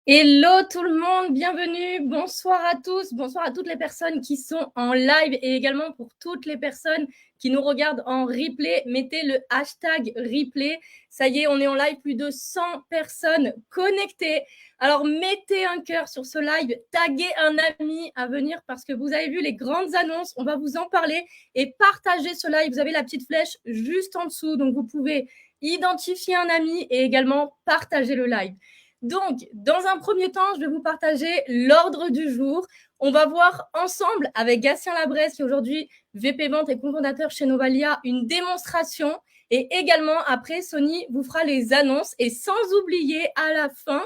Hello tout le monde, bienvenue, bonsoir à tous, bonsoir à toutes les personnes qui sont en live et également pour toutes les personnes qui nous regardent en replay, mettez le hashtag replay. Ça y est, on est en live, plus de 100 personnes connectées. Alors mettez un cœur sur ce live, taguez un ami à venir parce que vous avez vu les grandes annonces, on va vous en parler et partagez ce live. Vous avez la petite flèche juste en dessous, donc vous pouvez identifier un ami et également partager le live. Donc, dans un premier temps, je vais vous partager l'ordre du jour. On va voir ensemble avec Gatien Labresse, qui est aujourd'hui VP Vente et cofondateur chez Novalia, une démonstration. Et également, après, Sony vous fera les annonces. Et sans oublier, à la fin,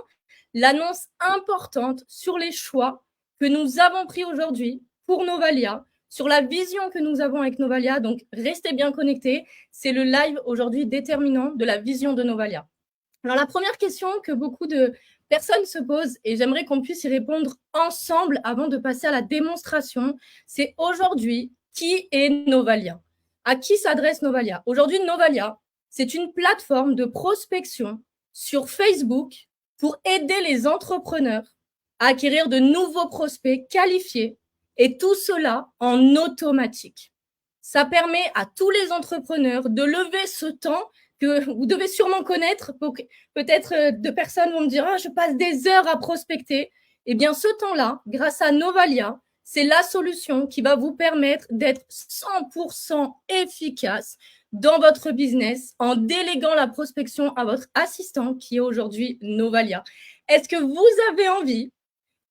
l'annonce importante sur les choix que nous avons pris aujourd'hui pour Novalia, sur la vision que nous avons avec Novalia. Donc, restez bien connectés. C'est le live aujourd'hui déterminant de la vision de Novalia. Alors, la première question que beaucoup de personnes se posent, et j'aimerais qu'on puisse y répondre ensemble avant de passer à la démonstration, c'est aujourd'hui, qui est Novalia? À qui s'adresse Novalia? Aujourd'hui, Novalia, c'est une plateforme de prospection sur Facebook pour aider les entrepreneurs à acquérir de nouveaux prospects qualifiés et tout cela en automatique. Ça permet à tous les entrepreneurs de lever ce temps que vous devez sûrement connaître. Peut-être deux personnes vont me dire je passe des heures à prospecter. Eh bien, ce temps-là, grâce à Novalia, c'est la solution qui va vous permettre d'être 100% efficace dans votre business en déléguant la prospection à votre assistant qui est aujourd'hui Novalia. Est-ce que vous avez envie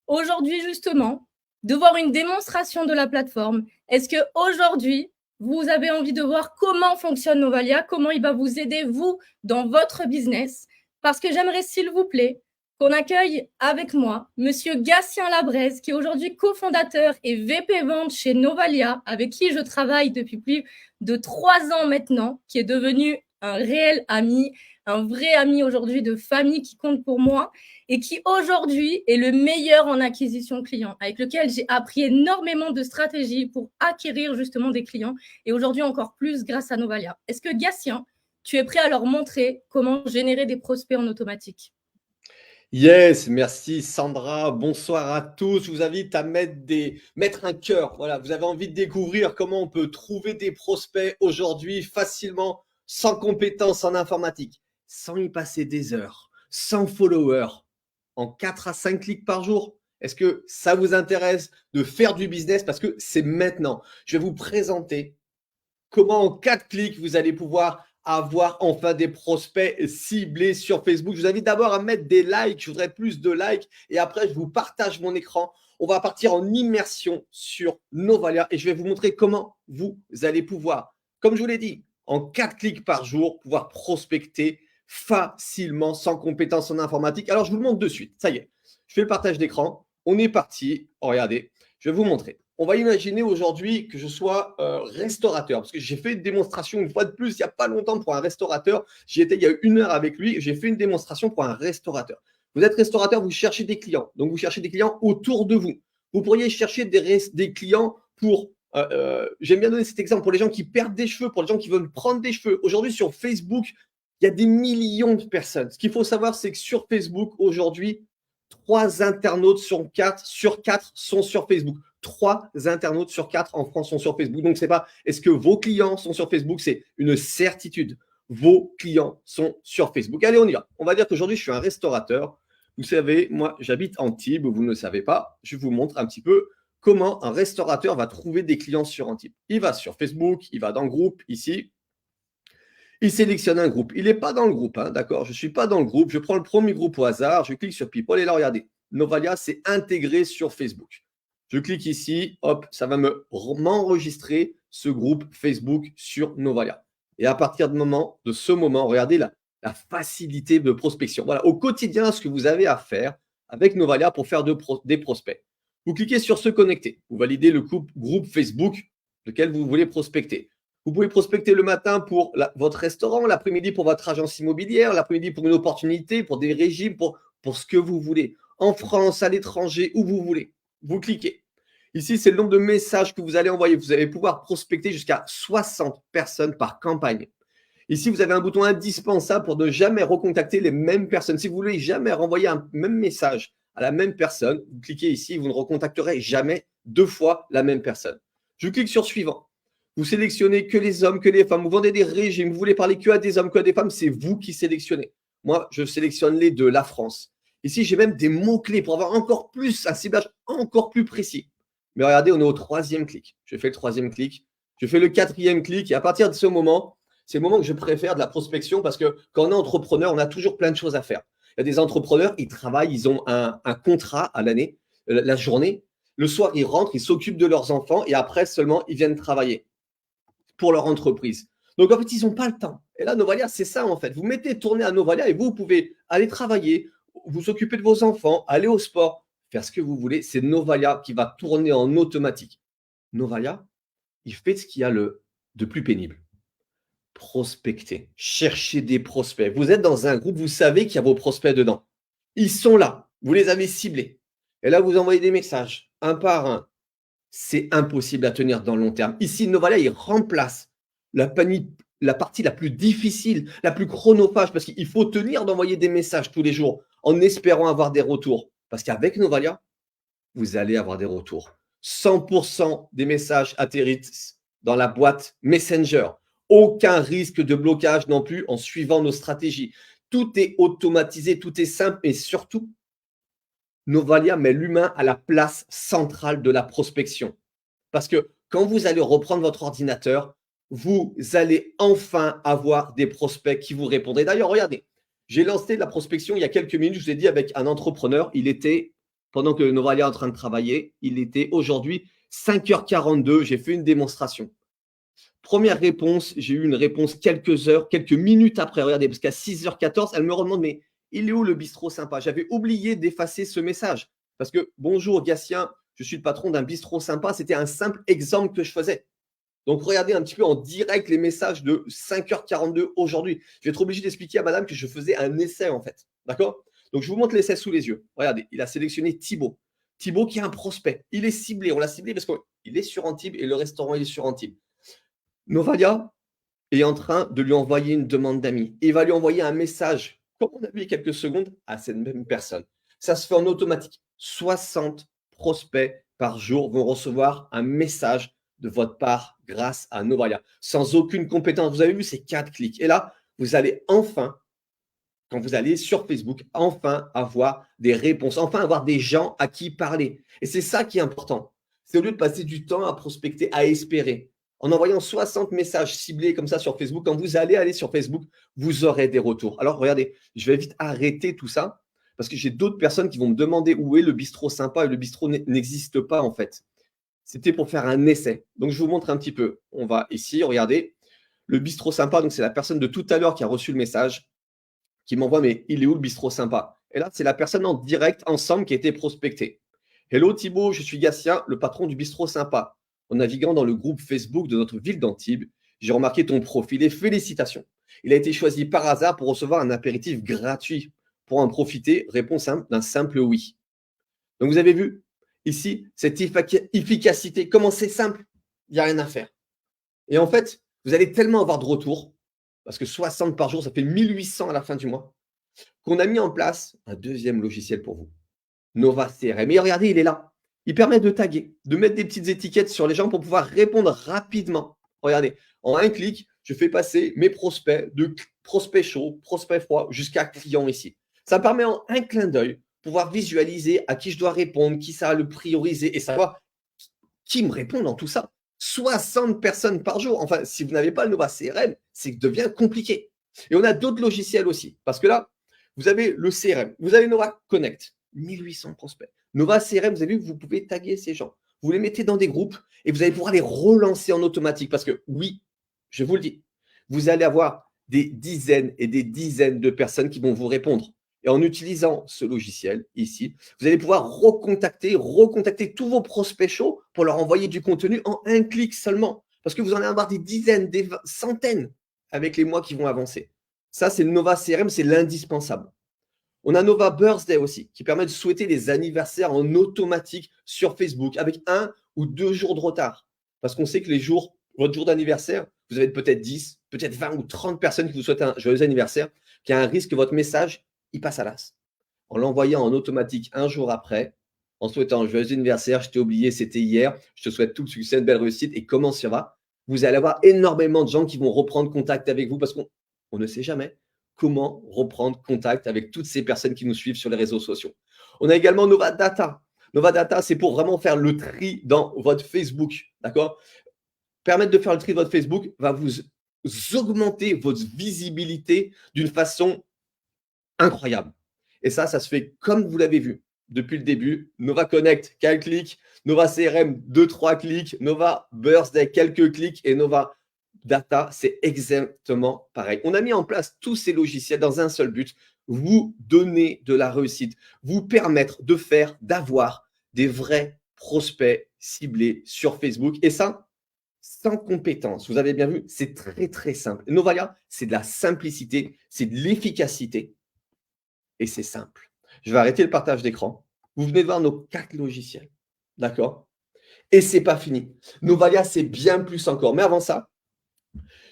aujourd'hui justement de voir une démonstration de la plateforme? Est-ce que aujourd'hui vous avez envie de voir comment fonctionne Novalia, comment il va vous aider, vous, dans votre business? Parce que j'aimerais, s'il vous plaît, qu'on accueille avec moi Monsieur Gatien Labresse, qui est aujourd'hui cofondateur et VP Vente chez Novalia, avec qui je travaille depuis plus de 3 ans maintenant, qui est devenu un réel ami, un vrai ami aujourd'hui de famille qui compte pour moi et qui aujourd'hui est le meilleur en acquisition client, avec lequel j'ai appris énormément de stratégies pour acquérir justement des clients et aujourd'hui encore plus grâce à Novalia. Est-ce que Gatien, tu es prêt à leur montrer comment générer des prospects en automatique? Yes, merci Sandra. Bonsoir à tous. Je vous invite à mettre un cœur. Voilà, vous avez envie de découvrir comment on peut trouver des prospects aujourd'hui facilement, sans compétences en informatique, sans y passer des heures, sans followers, en 4 à 5 clics par jour. Est-ce que ça vous intéresse de faire du business? Parce que c'est maintenant. Je vais vous présenter comment en 4 clics, vous allez pouvoir avoir enfin des prospects ciblés sur Facebook. Je vous invite d'abord à mettre des likes. Je voudrais plus de likes. Et après, je vous partage mon écran. On va partir en immersion sur Novalia et je vais vous montrer comment vous allez pouvoir, comme je vous l'ai dit, en 4 clics par jour, pouvoir prospecter facilement sans compétences en informatique. Alors, je vous le montre de suite. Ça y est, je fais le partage d'écran. On est parti. Oh, regardez, je vais vous montrer. On va imaginer aujourd'hui que je sois restaurateur, parce que j'ai fait une démonstration une fois de plus, il n'y a pas longtemps pour un restaurateur. J'y étais il y a 1 heure avec lui, j'ai fait une démonstration pour un restaurateur. Vous êtes restaurateur, vous cherchez des clients, donc vous cherchez des clients autour de vous. Vous pourriez chercher des clients pour, j'aime bien donner cet exemple, pour les gens qui perdent des cheveux, pour les gens qui veulent prendre des cheveux. Aujourd'hui sur Facebook, il y a des millions de personnes. Ce qu'il faut savoir, c'est que sur Facebook, aujourd'hui, 3 internautes sur 4 sont sur Facebook. 3 internautes sur 4 en France sont sur Facebook. Donc, c'est pas est-ce que vos clients sont sur Facebook, c'est une certitude. Vos clients sont sur Facebook. Allez, on y va. On va dire qu'aujourd'hui, je suis un restaurateur. Vous savez, moi, j'habite Antibes. Vous ne le savez pas. Je vous montre un petit peu comment un restaurateur va trouver des clients sur Antibes. Il va sur Facebook, il va dans le groupe ici. Il sélectionne un groupe. Il n'est pas dans le groupe, hein, d'accord? Je ne suis pas dans le groupe. Je prends le premier groupe au hasard. Je clique sur People et là, regardez. Novalia, c'est intégré sur Facebook. Je clique ici, hop, ça va m'enregistrer ce groupe Facebook sur Novalia. Et à partir de ce moment, regardez la facilité de prospection. Voilà, au quotidien, ce que vous avez à faire avec Novalia pour faire des prospects. Vous cliquez sur se connecter. Vous validez le groupe Facebook lequel vous voulez prospecter. Vous pouvez prospecter le matin pour votre restaurant, l'après-midi pour votre agence immobilière, l'après-midi pour une opportunité, pour des régimes, pour ce que vous voulez. En France, à l'étranger, où vous voulez. Vous cliquez. Ici, c'est le nombre de messages que vous allez envoyer. Vous allez pouvoir prospecter jusqu'à 60 personnes par campagne. Ici, vous avez un bouton indispensable pour ne jamais recontacter les mêmes personnes. Si vous voulez jamais renvoyer un même message à la même personne, vous cliquez ici, vous ne recontacterez jamais 2 fois la même personne. Je clique sur suivant. Vous sélectionnez que les hommes, que les femmes. Vous vendez des régimes, vous voulez parler que à des hommes, que à des femmes. C'est vous qui sélectionnez. Moi, je sélectionne les deux, la France. Ici, j'ai même des mots-clés pour avoir encore plus, un ciblage encore plus précis. Mais regardez, on est au 3e clic. Je fais le 3e clic. Je fais le 4e clic. Et à partir de ce moment, c'est le moment que je préfère de la prospection parce que quand on est entrepreneur, on a toujours plein de choses à faire. Il y a des entrepreneurs, ils travaillent, ils ont un contrat à l'année, la journée. Le soir, ils rentrent, ils s'occupent de leurs enfants et après seulement, ils viennent travailler pour leur entreprise. Donc, en fait, ils n'ont pas le temps. Et là, Novalia, c'est ça, en fait. Vous mettez tourner à Novalia et vous pouvez aller travailler, vous occuper de vos enfants, aller au sport, faire ce que vous voulez. C'est Novalia qui va tourner en automatique. Novalia, il fait ce qu'il y a de plus pénible. Prospecter, chercher des prospects. Vous êtes dans un groupe, vous savez qu'il y a vos prospects dedans. Ils sont là, vous les avez ciblés. Et là, vous envoyez des messages, un par un. C'est impossible à tenir dans le long terme. Ici, Novalia, il remplace la partie la plus difficile, la plus chronophage, parce qu'il faut tenir d'envoyer des messages tous les jours en espérant avoir des retours. Parce qu'avec Novalia, vous allez avoir des retours. 100% des messages atterrissent dans la boîte Messenger. Aucun risque de blocage non plus en suivant nos stratégies. Tout est automatisé, tout est simple et surtout, Novalia met l'humain à la place centrale de la prospection. Parce que quand vous allez reprendre votre ordinateur, vous allez enfin avoir des prospects qui vous répondent. Et d'ailleurs, regardez, j'ai lancé la prospection il y a quelques minutes, je vous ai dit avec un entrepreneur, il était, pendant que Novalia est en train de travailler, il était aujourd'hui 5h42, j'ai fait une démonstration. Première réponse, j'ai eu une réponse quelques heures, quelques minutes après. Regardez, parce qu'à 6h14, elle me demande, mais il est où le bistrot sympa? J'avais oublié d'effacer ce message. Parce que, bonjour Gatien, je suis le patron d'un bistrot sympa. C'était un simple exemple que je faisais. Donc, regardez un petit peu en direct les messages de 5h42 aujourd'hui. Je vais être obligé d'expliquer à madame que je faisais un essai, en fait. D'accord? Donc, je vous montre l'essai sous les yeux. Regardez, il a sélectionné Thibaut. Thibaut qui est un prospect. Il est ciblé. On l'a ciblé parce qu'il est sur Antibes et le restaurant il est sur Antibes. Novalia est en train de lui envoyer une demande d'amis. Il va lui envoyer un message, comme on a vu il y a quelques secondes, à cette même personne. Ça se fait en automatique. 60 prospects par jour vont recevoir un message de votre part grâce à Novalia, sans aucune compétence. Vous avez vu ces 4 clics. Et là, vous allez enfin, quand vous allez sur Facebook, enfin avoir des réponses, enfin avoir des gens à qui parler. Et c'est ça qui est important. C'est au lieu de passer du temps à prospecter, à espérer. En envoyant 60 messages ciblés comme ça sur Facebook, quand vous allez aller sur Facebook, vous aurez des retours. Alors, regardez, je vais vite arrêter tout ça parce que j'ai d'autres personnes qui vont me demander où est le bistrot sympa et le bistrot n'existe pas en fait. C'était pour faire un essai. Donc, je vous montre un petit peu. On va ici, regardez. Le bistrot sympa, donc c'est la personne de tout à l'heure qui a reçu le message, qui m'envoie, mais il est où le bistrot sympa? Et là, c'est la personne en direct ensemble qui a été prospectée. Hello Thibaut, je suis Gatien, le patron du bistrot sympa. En naviguant dans le groupe Facebook de notre ville d'Antibes, j'ai remarqué ton profil et félicitations. Il a été choisi par hasard pour recevoir un apéritif gratuit. Pour en profiter, réponse d'un simple oui. Donc vous avez vu ici cette efficacité, comment c'est simple, il n'y a rien à faire. Et en fait, vous allez tellement avoir de retours, parce que 60 par jour, ça fait 1800 à la fin du mois, qu'on a mis en place un deuxième logiciel pour vous, Nova CRM. Et regardez, il est là. Il permet de taguer, de mettre des petites étiquettes sur les gens pour pouvoir répondre rapidement. Regardez, en un clic, je fais passer mes prospects de prospects chauds, prospects froids, jusqu'à clients ici. Ça me permet en un clin d'œil pouvoir visualiser à qui je dois répondre, qui ça va le prioriser et savoir qui me répond dans tout ça. 60 personnes par jour. Enfin, si vous n'avez pas le Nova CRM, c'est que devient compliqué. Et on a d'autres logiciels aussi. Parce que là, vous avez le CRM, vous avez Nova Connect, 1800 prospects. Nova CRM, vous avez vu, vous pouvez taguer ces gens. Vous les mettez dans des groupes et vous allez pouvoir les relancer en automatique. Parce que oui, je vous le dis, vous allez avoir des dizaines et des dizaines de personnes qui vont vous répondre. Et en utilisant ce logiciel ici, vous allez pouvoir recontacter tous vos prospects chauds pour leur envoyer du contenu en un clic seulement. Parce que vous en allez avoir des dizaines, des centaines avec les mois qui vont avancer. Ça, c'est le Nova CRM, c'est l'indispensable. On a Nova Birthday aussi, qui permet de souhaiter les anniversaires en automatique sur Facebook avec 1 ou 2 jours de retard. Parce qu'on sait que votre jour d'anniversaire, vous avez peut-être 10, peut-être 20 ou 30 personnes qui vous souhaitent un joyeux anniversaire, qui a un risque que votre message, il passe à l'as. En l'envoyant en automatique un jour après, en souhaitant un joyeux anniversaire, je t'ai oublié, c'était hier, je te souhaite tout le succès, une belle réussite, et comment ça va? Vous allez avoir énormément de gens qui vont reprendre contact avec vous parce qu'on ne sait jamais comment reprendre contact avec toutes ces personnes qui nous suivent sur les réseaux sociaux. On a également Nova Data. Nova Data, c'est pour vraiment faire le tri dans votre Facebook, d'accord? Permettre de faire le tri de votre Facebook va vous augmenter votre visibilité d'une façon incroyable. Et ça se fait comme vous l'avez vu depuis le début. Nova Connect, 4 clics. Nova CRM, 2-3 clics. Nova Birthday, quelques clics. Et Nova Data, c'est exactement pareil. On a mis en place tous ces logiciels dans un seul but, vous donner de la réussite, vous permettre de faire, d'avoir des vrais prospects ciblés sur Facebook. Et ça, sans compétence. Vous avez bien vu, c'est très, très simple. Novalia, c'est de la simplicité, c'est de l'efficacité et c'est simple. Je vais arrêter le partage d'écran. Vous venez de voir nos 4 logiciels. D'accord? Et c'est pas fini. Novalia, c'est bien plus encore. Mais avant ça,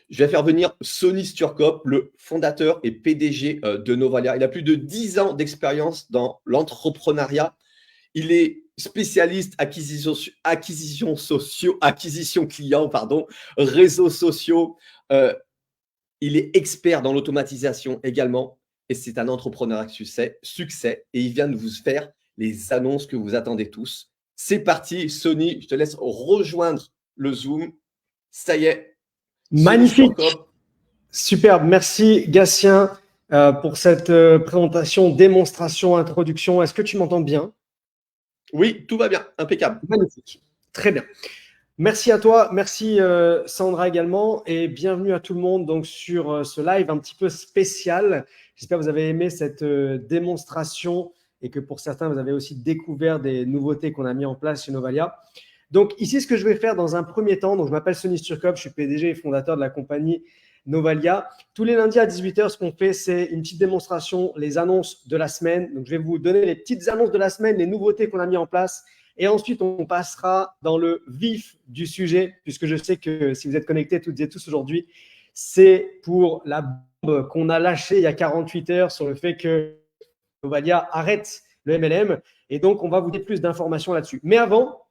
je vais faire venir Sonny Sturkop, le fondateur et PDG de Novalia. Il a plus de 10 ans d'expérience dans l'entrepreneuriat. Il est spécialiste acquisition client, réseaux sociaux. Il est expert dans l'automatisation également. Et c'est un entrepreneur à succès. Et il vient de vous faire les annonces que vous attendez tous. C'est parti, Sonny, je te laisse rejoindre le Zoom. Ça y est. Magnifique. Superbe. Merci, Gatien, pour cette présentation, démonstration, introduction. Est-ce que tu m'entends bien? Oui, tout va bien. Impeccable. Magnifique. Très bien. Merci à toi. Merci, Sandra également. Et bienvenue à tout le monde donc, sur ce live un petit peu spécial. J'espère que vous avez aimé cette démonstration et que pour certains, vous avez aussi découvert des nouveautés qu'on a mis en place chez Novalia. Donc ici, ce que je vais faire dans un premier temps, donc je m'appelle Sonny Sturkop, je suis PDG et fondateur de la compagnie Novalia. Tous les lundis à 18h, ce qu'on fait, c'est une petite démonstration, les annonces de la semaine. Donc je vais vous donner les petites annonces de la semaine, les nouveautés qu'on a mis en place. Et ensuite, on passera dans le vif du sujet, puisque je sais que si vous êtes connectés toutes et tous aujourd'hui, c'est pour la bombe qu'on a lâchée il y a 48 heures sur le fait que Novalia arrête le MLM. Et donc, on va vous donner plus d'informations là-dessus. Mais avant,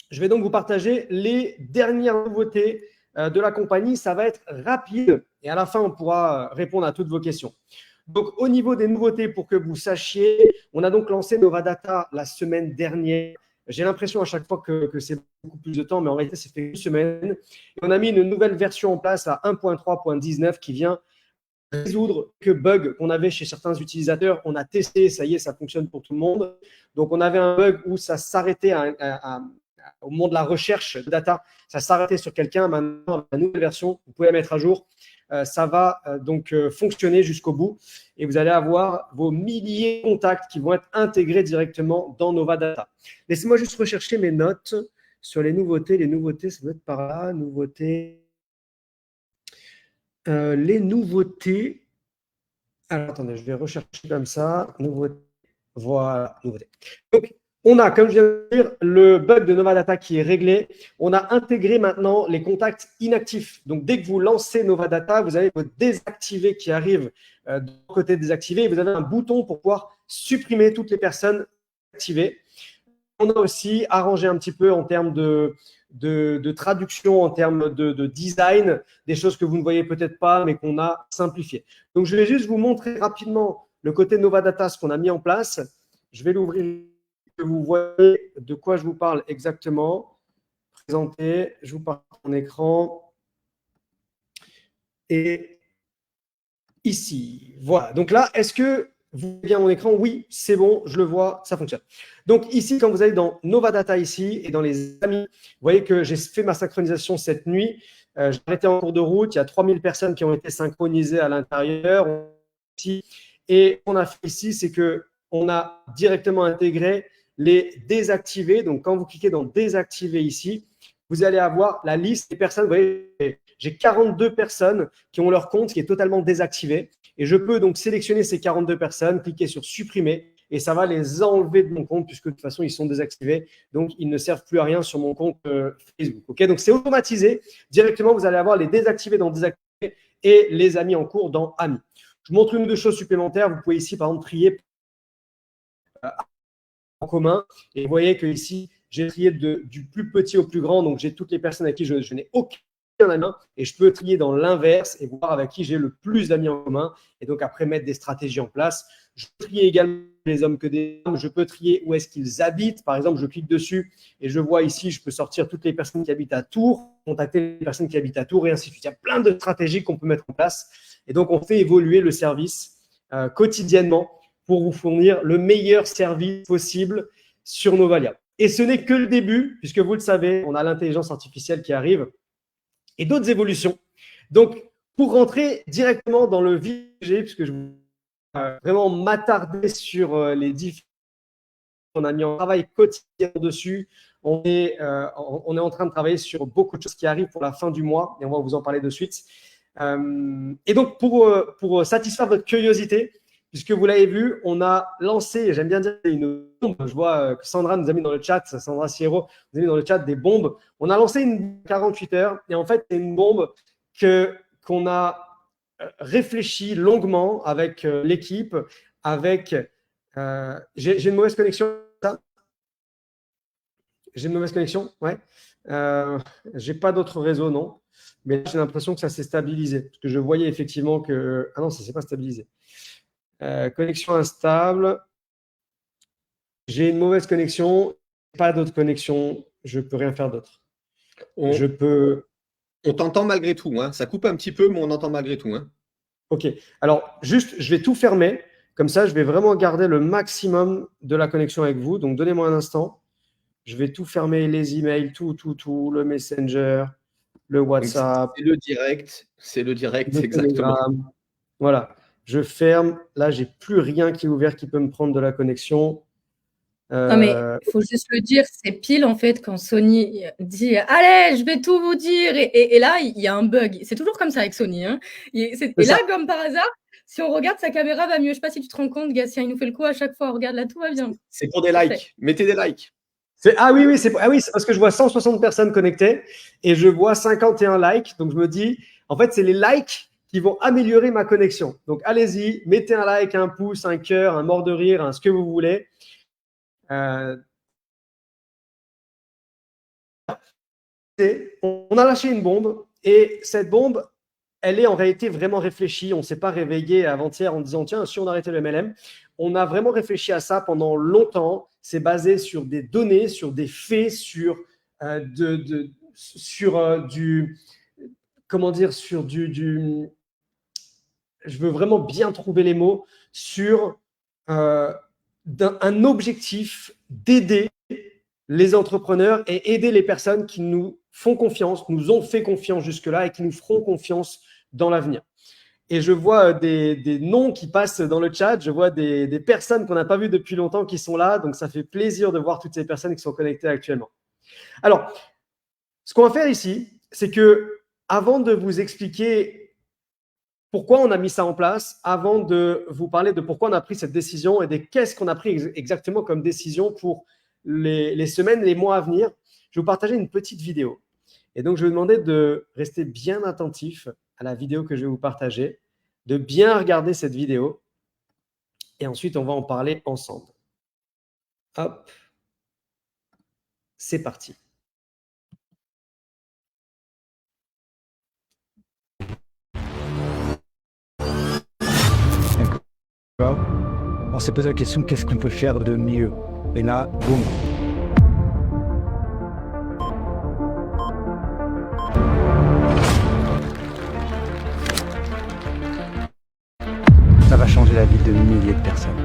je vais donc vous partager les dernières nouveautés de la compagnie. Ça va être rapide et à la fin, on pourra répondre à toutes vos questions. Donc, au niveau des nouveautés, pour que vous sachiez, on a donc lancé Nova Data la semaine dernière. J'ai l'impression à chaque fois que c'est beaucoup plus de temps, mais en réalité, c'est fait une semaine. Et on a mis une nouvelle version en place à 1.3.19 qui vient résoudre quelques bugs qu'on avait chez certains utilisateurs. On a testé, ça y est, ça fonctionne pour tout le monde. Donc, on avait un bug où ça s'arrêtait au moment de la recherche de data, ça s'arrêtait sur quelqu'un. Maintenant, avec la nouvelle version, vous pouvez la mettre à jour. Ça va donc fonctionner jusqu'au bout et vous allez avoir vos milliers de contacts qui vont être intégrés directement dans Nova Data. Laissez-moi juste rechercher mes notes sur les nouveautés. Les nouveautés, ça doit être par là. Nouveautés. Les nouveautés. Alors, attendez, je vais rechercher comme ça. Nouveautés. Voilà, nouveautés. Donc, on a, comme je viens de dire, le bug de Nova Data qui est réglé. On a intégré maintenant les contacts inactifs. Donc, dès que vous lancez Nova Data, vous avez votre désactivé qui arrive de côté désactivé et vous avez un bouton pour pouvoir supprimer toutes les personnes activées. On a aussi arrangé un petit peu en termes de traduction, en termes de design, des choses que vous ne voyez peut-être pas, mais qu'on a simplifiées. Donc, je vais juste vous montrer rapidement le côté Nova Data, ce qu'on a mis en place. Je vais l'ouvrir. Que vous voyez de quoi je vous parle exactement. Présenter, je vous parle mon écran. Et ici, voilà. Donc là, est-ce que vous voyez bien mon écran? Oui, c'est bon, je le vois, ça fonctionne. Donc ici, quand vous allez dans Nova Data ici et dans les amis, vous voyez que j'ai fait ma synchronisation cette nuit. J'ai arrêté en cours de route. Il y a 3000 personnes qui ont été synchronisées à l'intérieur. Et on a fait ici, c'est qu'on a directement intégré les désactiver. Donc, quand vous cliquez dans désactiver ici, vous allez avoir la liste des personnes. Vous voyez, j'ai 42 personnes qui ont leur compte qui est totalement désactivé. Et je peux donc sélectionner ces 42 personnes, cliquer sur supprimer et ça va les enlever de mon compte puisque de toute façon, ils sont désactivés. Donc, ils ne servent plus à rien sur mon compte Facebook. Okay, donc, c'est automatisé. Directement, vous allez avoir les désactivés dans désactivés et les amis en cours dans amis. Je vous montre une ou deux choses supplémentaires. Vous pouvez ici, par exemple, trier en commun. Et vous voyez que ici, j'ai trié du plus petit au plus grand. Donc, j'ai toutes les personnes avec qui je n'ai aucun ami et je peux trier dans l'inverse et voir avec qui j'ai le plus d'amis en commun. Et donc, après, mettre des stratégies en place. Je peux trier également les hommes que des femmes. Je peux trier où est-ce qu'ils habitent. Par exemple, je clique dessus et je vois ici, je peux sortir toutes les personnes qui habitent à Tours, contacter les personnes qui habitent à Tours et ainsi de suite. Il y a plein de stratégies qu'on peut mettre en place. Et donc, on fait évoluer le service quotidiennement pour vous fournir le meilleur service possible sur Novalia. Et ce n'est que le début, puisque vous le savez, on a l'intelligence artificielle qui arrive et d'autres évolutions. Donc, pour rentrer directement dans le vif du sujet, puisque je vais vraiment m'attarder sur les différents, on a mis en travail quotidien dessus. On est en train de travailler sur beaucoup de choses qui arrivent pour la fin du mois et on va vous en parler de suite. Et donc, pour satisfaire votre curiosité, puisque vous l'avez vu, on a lancé, j'aime bien dire une bombe. Je vois que Sandra nous a mis dans le chat, Sandra Sierro nous a mis dans le chat des bombes. On a lancé une 48 heures et en fait, c'est une bombe qu'on a réfléchi longuement avec l'équipe, avec… j'ai une mauvaise connexion. J'ai une mauvaise connexion, ouais. J'ai pas d'autre réseau, non. Mais j'ai l'impression que ça s'est stabilisé. Parce que je voyais effectivement que… Ah non, ça ne s'est pas stabilisé. Connexion instable. J'ai une mauvaise connexion. Pas d'autre connexion. Je ne peux rien faire d'autre. On t'entend malgré tout. Hein. Ça coupe un petit peu, mais on entend malgré tout. Hein. OK. Alors, juste, je vais tout fermer. Comme ça, je vais vraiment garder le maximum de la connexion avec vous. Donc, donnez-moi un instant. Je vais tout fermer, les emails, tout, le Messenger, le WhatsApp. C'est le direct, exactement. Telegram. Voilà, je ferme. Là, j'ai plus rien qui est ouvert qui peut me prendre de la connexion. Non, mais il faut juste le dire, c'est pile en fait quand Sony dit « Allez, je vais tout vous dire » et là, il y a un bug. C'est toujours comme ça avec Sony. Hein. Et là, comme par hasard, si on regarde, sa caméra va mieux. Je ne sais pas si tu te rends compte, Gatien, il nous fait le coup à chaque fois. Regarde, là, tout va bien. C'est pour des likes. Mettez des likes. Ah oui, c'est parce que je vois 160 personnes connectées et je vois 51 likes. Donc, je me dis, en fait, c'est les likes qui vont améliorer ma connexion. Donc, allez-y, mettez un like, un pouce, un cœur, un mort de rire, ce que vous voulez. On a lâché une bombe et cette bombe, elle est en réalité vraiment réfléchie. On ne s'est pas réveillé avant-hier en disant, tiens, si on arrêtait le MLM. On a vraiment réfléchi à ça pendant longtemps. C'est basé sur des données, sur des faits, sur du comment dire, sur je veux vraiment bien trouver les mots, sur un objectif d'aider les entrepreneurs et aider les personnes qui nous font confiance, nous ont fait confiance jusque-là et qui nous feront confiance dans l'avenir. Et je vois des noms qui passent dans le chat, je vois des personnes qu'on n'a pas vues depuis longtemps qui sont là, donc ça fait plaisir de voir toutes ces personnes qui sont connectées actuellement. Alors, ce qu'on va faire ici, c'est que avant de vous expliquer pourquoi on a mis ça en place, avant de vous parler de pourquoi on a pris cette décision et de qu'est-ce qu'on a pris exactement comme décision pour les semaines, les mois à venir, je vais vous partager une petite vidéo. Et donc, je vais vous demander de rester bien attentif à la vidéo que je vais vous partager, de bien regarder cette vidéo et ensuite, on va en parler ensemble. Hop, c'est parti. On s'est posé la question, qu'est-ce qu'on peut faire de mieux? Et là, boum. Ça va changer la vie de milliers de personnes.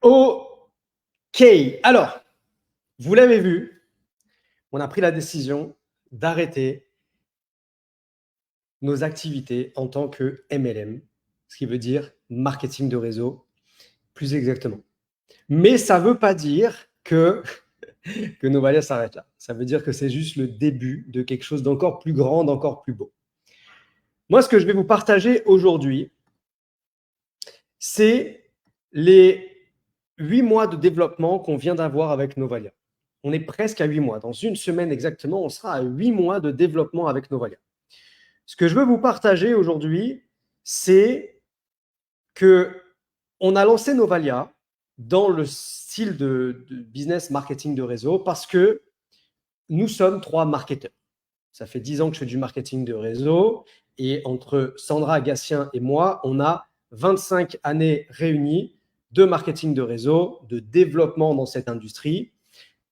OK. Alors, vous l'avez vu, on a pris la décision d'arrêter nos activités en tant que MLM, ce qui veut dire marketing de réseau, plus exactement. Mais ça ne veut pas dire que Novalia s'arrête là. Ça veut dire que c'est juste le début de quelque chose d'encore plus grand, d'encore plus beau. Moi, ce que je vais vous partager aujourd'hui, c'est les 8 mois de développement qu'on vient d'avoir avec Novalia. On est presque à 8 mois. Dans une semaine exactement, on sera à 8 mois de développement avec Novalia. Ce que je veux vous partager aujourd'hui, c'est qu'on a lancé Novalia dans le style de business marketing de réseau parce que nous sommes 3 marketeurs. Ça fait 10 ans que je fais du marketing de réseau et entre Sandra Gatien et moi, on a 25 années réunies de marketing de réseau, de développement dans cette industrie.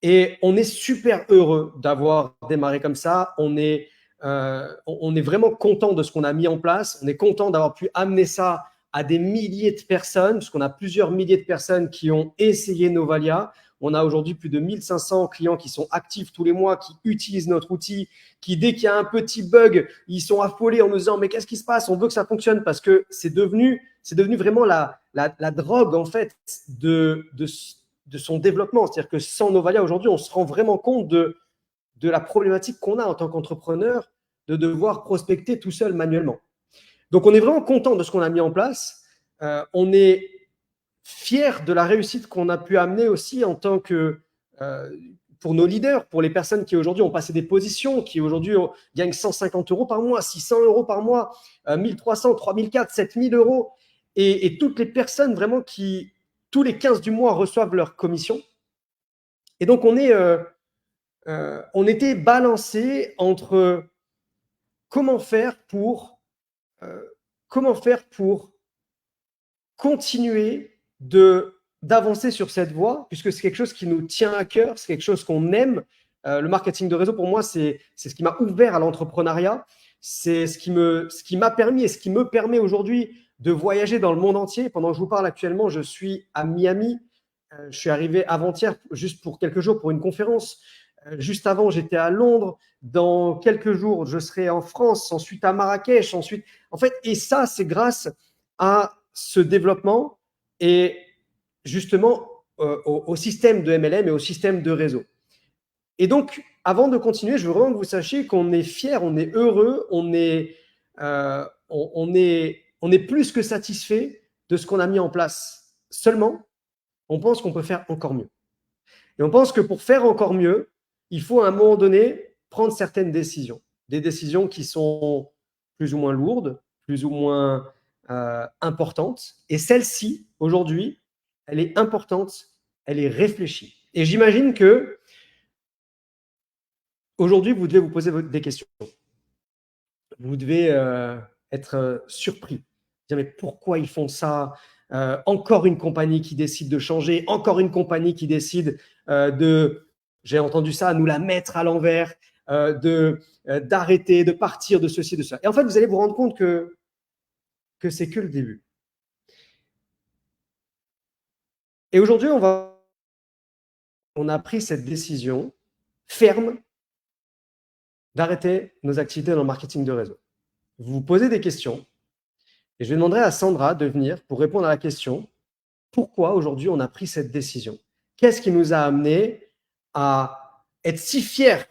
Et on est super heureux d'avoir démarré comme ça. On est vraiment content de ce qu'on a mis en place. On est content d'avoir pu amener ça à des milliers de personnes, parce qu'on a plusieurs milliers de personnes qui ont essayé Novalia. On a aujourd'hui plus de 1500 clients qui sont actifs tous les mois, qui utilisent notre outil, qui, dès qu'il y a un petit bug, ils sont affolés en nous disant « mais qu'est-ce qui se passe ?» On veut que ça fonctionne parce que c'est devenu vraiment la drogue en fait de son développement. C'est-à-dire que sans Novalia, aujourd'hui, on se rend vraiment compte de la problématique qu'on a en tant qu'entrepreneur de devoir prospecter tout seul manuellement. Donc, on est vraiment content de ce qu'on a mis en place. On est fiers de la réussite qu'on a pu amener aussi en tant que pour nos leaders, pour les personnes qui aujourd'hui ont passé des positions, qui aujourd'hui gagnent 150 € par mois, 600 € par mois, 1300, 3400, 7000 €. Et toutes les personnes vraiment qui, tous les 15 du mois, reçoivent leur commission. Et donc, on était balancé entre comment faire pour continuer d'avancer sur cette voie, puisque c'est quelque chose qui nous tient à cœur, c'est quelque chose qu'on aime. Le marketing de réseau, pour moi, c'est ce qui m'a ouvert à l'entrepreneuriat. C'est ce qui m'a permis et ce qui me permet aujourd'hui de voyager dans le monde entier. Pendant que je vous parle actuellement, je suis à Miami. Je suis arrivé avant-hier juste pour quelques jours pour une conférence. Juste avant, j'étais à Londres. Dans quelques jours, je serai en France, ensuite à Marrakech, ensuite… En fait, et ça, c'est grâce à ce développement et justement au système de MLM et au système de réseau. Et donc, avant de continuer, je veux vraiment que vous sachiez qu'on est fiers, on est heureux, on est plus que satisfait de ce qu'on a mis en place. Seulement, on pense qu'on peut faire encore mieux. Et on pense que pour faire encore mieux, il faut à un moment donné prendre certaines décisions. Des décisions qui sont plus ou moins lourdes, plus ou moins importante. Et celle-ci, aujourd'hui, elle est importante, elle est réfléchie. Et j'imagine que aujourd'hui, vous devez vous poser des questions. Vous devez être surpris. Dire, mais pourquoi ils font ça? Encore une compagnie qui décide de changer, encore une compagnie qui décide j'ai entendu ça, nous la mettre à l'envers, d'arrêter, de partir, de ceci, de ça. Et en fait, vous allez vous rendre compte que c'est que le début. Et aujourd'hui, on a pris cette décision ferme d'arrêter nos activités dans le marketing de réseau. Vous vous posez des questions et je demanderai à Sandra de venir pour répondre à la question pourquoi aujourd'hui on a pris cette décision. Qu'est-ce qui nous a amené à être si fiers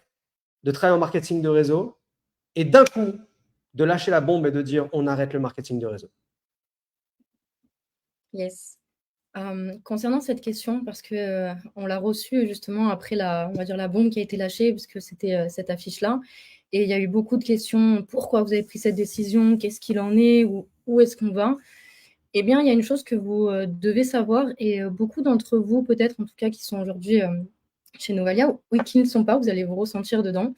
de travailler en marketing de réseau et d'un coup de lâcher la bombe et de dire on arrête le marketing de réseau? Yes. Concernant cette question, parce que on l'a reçue justement après on va dire la bombe qui a été lâchée, parce que c'était cette affiche-là. Et il y a eu beaucoup de questions. Pourquoi vous avez pris cette décision? Qu'est-ce qu'il en est? Où est-ce qu'on va? Eh bien, il y a une chose que vous devez savoir, et beaucoup d'entre vous, peut-être en tout cas, qui sont aujourd'hui chez Novalia, ou qui ne sont pas, vous allez vous ressentir dedans.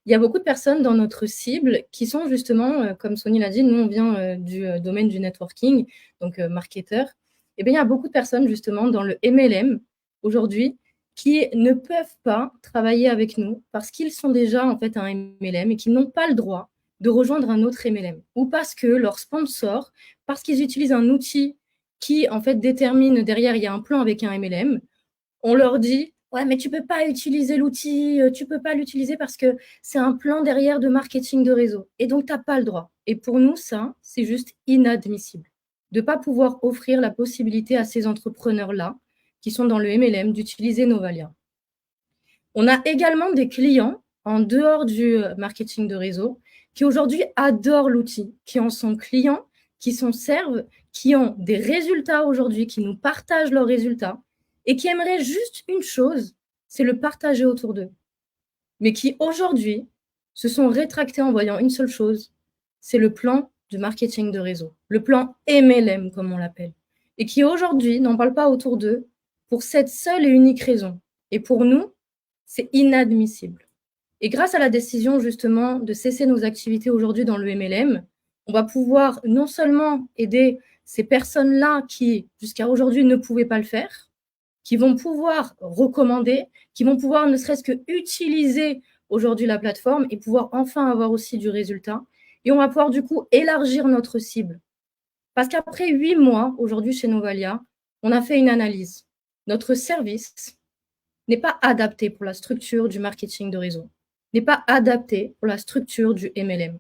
Il y a beaucoup de personnes dans notre cible qui sont justement, comme Sony l'a dit, nous on vient du domaine du networking, donc marketeur. Eh bien, il y a beaucoup de personnes justement dans le MLM aujourd'hui qui ne peuvent pas travailler avec nous parce qu'ils sont déjà en fait un MLM et qui n'ont pas le droit de rejoindre un autre MLM, ou parce que leur sponsor, parce qu'ils utilisent un outil qui en fait détermine derrière, il y a un plan avec un MLM, on leur dit Ouais, mais tu peux pas utiliser l'outil, tu peux pas l'utiliser parce que c'est un plan derrière de marketing de réseau et donc tu as pas le droit. Et pour nous, ça, c'est juste inadmissible de pas pouvoir offrir la possibilité à ces entrepreneurs-là, qui sont dans le MLM, d'utiliser Novalia. On a également des clients en dehors du marketing de réseau qui aujourd'hui adorent l'outil, qui en sont clients, qui s'en servent, qui ont des résultats aujourd'hui, qui nous partagent leurs résultats et qui aimeraient juste une chose, c'est le partager autour d'eux. Mais qui aujourd'hui se sont rétractés en voyant une seule chose, c'est le plan du marketing de réseau, le plan MLM comme on l'appelle, et qui aujourd'hui n'en parlent pas autour d'eux pour cette seule et unique raison. Et pour nous, c'est inadmissible. Et grâce à la décision justement de cesser nos activités aujourd'hui dans le MLM, on va pouvoir non seulement aider ces personnes-là qui jusqu'à aujourd'hui ne pouvaient pas le faire, qui vont pouvoir recommander, qui vont pouvoir ne serait-ce que utiliser aujourd'hui la plateforme et pouvoir enfin avoir aussi du résultat. Et on va pouvoir du coup élargir notre cible. Parce qu'après 8 mois aujourd'hui chez Novalia, on a fait une analyse. Notre service n'est pas adapté pour la structure du marketing de réseau, n'est pas adapté pour la structure du MLM.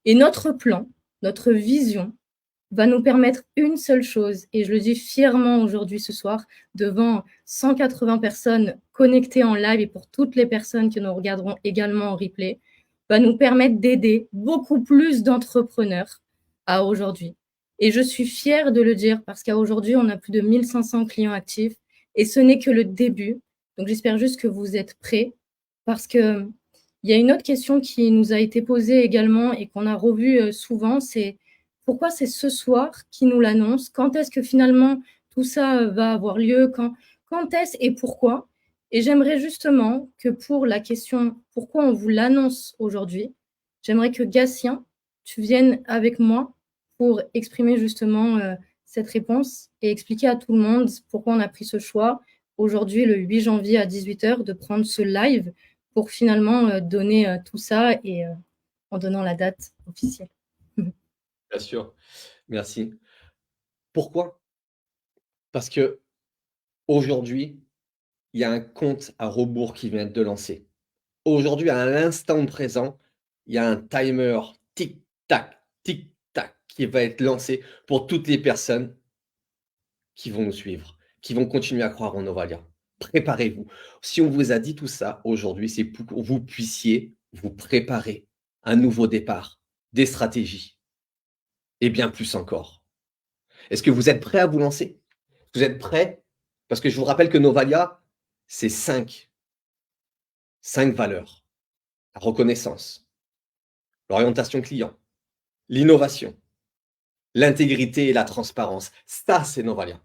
Et notre plan, notre vision, va nous permettre une seule chose, et je le dis fièrement aujourd'hui ce soir, devant 180 personnes connectées en live et pour toutes les personnes qui nous regarderont également en replay, va nous permettre d'aider beaucoup plus d'entrepreneurs à aujourd'hui. Et je suis fière de le dire parce qu'à aujourd'hui, on a plus de 1500 clients actifs et ce n'est que le début. Donc j'espère juste que vous êtes prêts parce que il y a une autre question qui nous a été posée également et qu'on a revue souvent, c'est pourquoi c'est ce soir qui nous l'annonce? Quand est-ce que finalement tout ça va avoir lieu? Quand est-ce et pourquoi? Et j'aimerais justement que pour la question pourquoi on vous l'annonce aujourd'hui, j'aimerais que Gatien, tu viennes avec moi pour exprimer justement cette réponse et expliquer à tout le monde pourquoi on a pris ce choix aujourd'hui, le 8 janvier à 18h, de prendre ce live pour finalement donner tout ça et en donnant la date officielle. Bien sûr, merci. Pourquoi? Parce que aujourd'hui, il y a un compte à rebours qui vient de lancer. Aujourd'hui, à l'instant présent, il y a un timer tic-tac, qui va être lancé pour toutes les personnes qui vont nous suivre, qui vont continuer à croire en Novalia. Préparez-vous. Si on vous a dit tout ça aujourd'hui, c'est pour que vous puissiez vous préparer un nouveau départ, des stratégies et bien plus encore. Est-ce que vous êtes prêts à vous lancer? Vous êtes prêts? Parce que je vous rappelle que Novalia, c'est 5 valeurs. La reconnaissance, l'orientation client, l'innovation, l'intégrité et la transparence. Ça, c'est Novalia.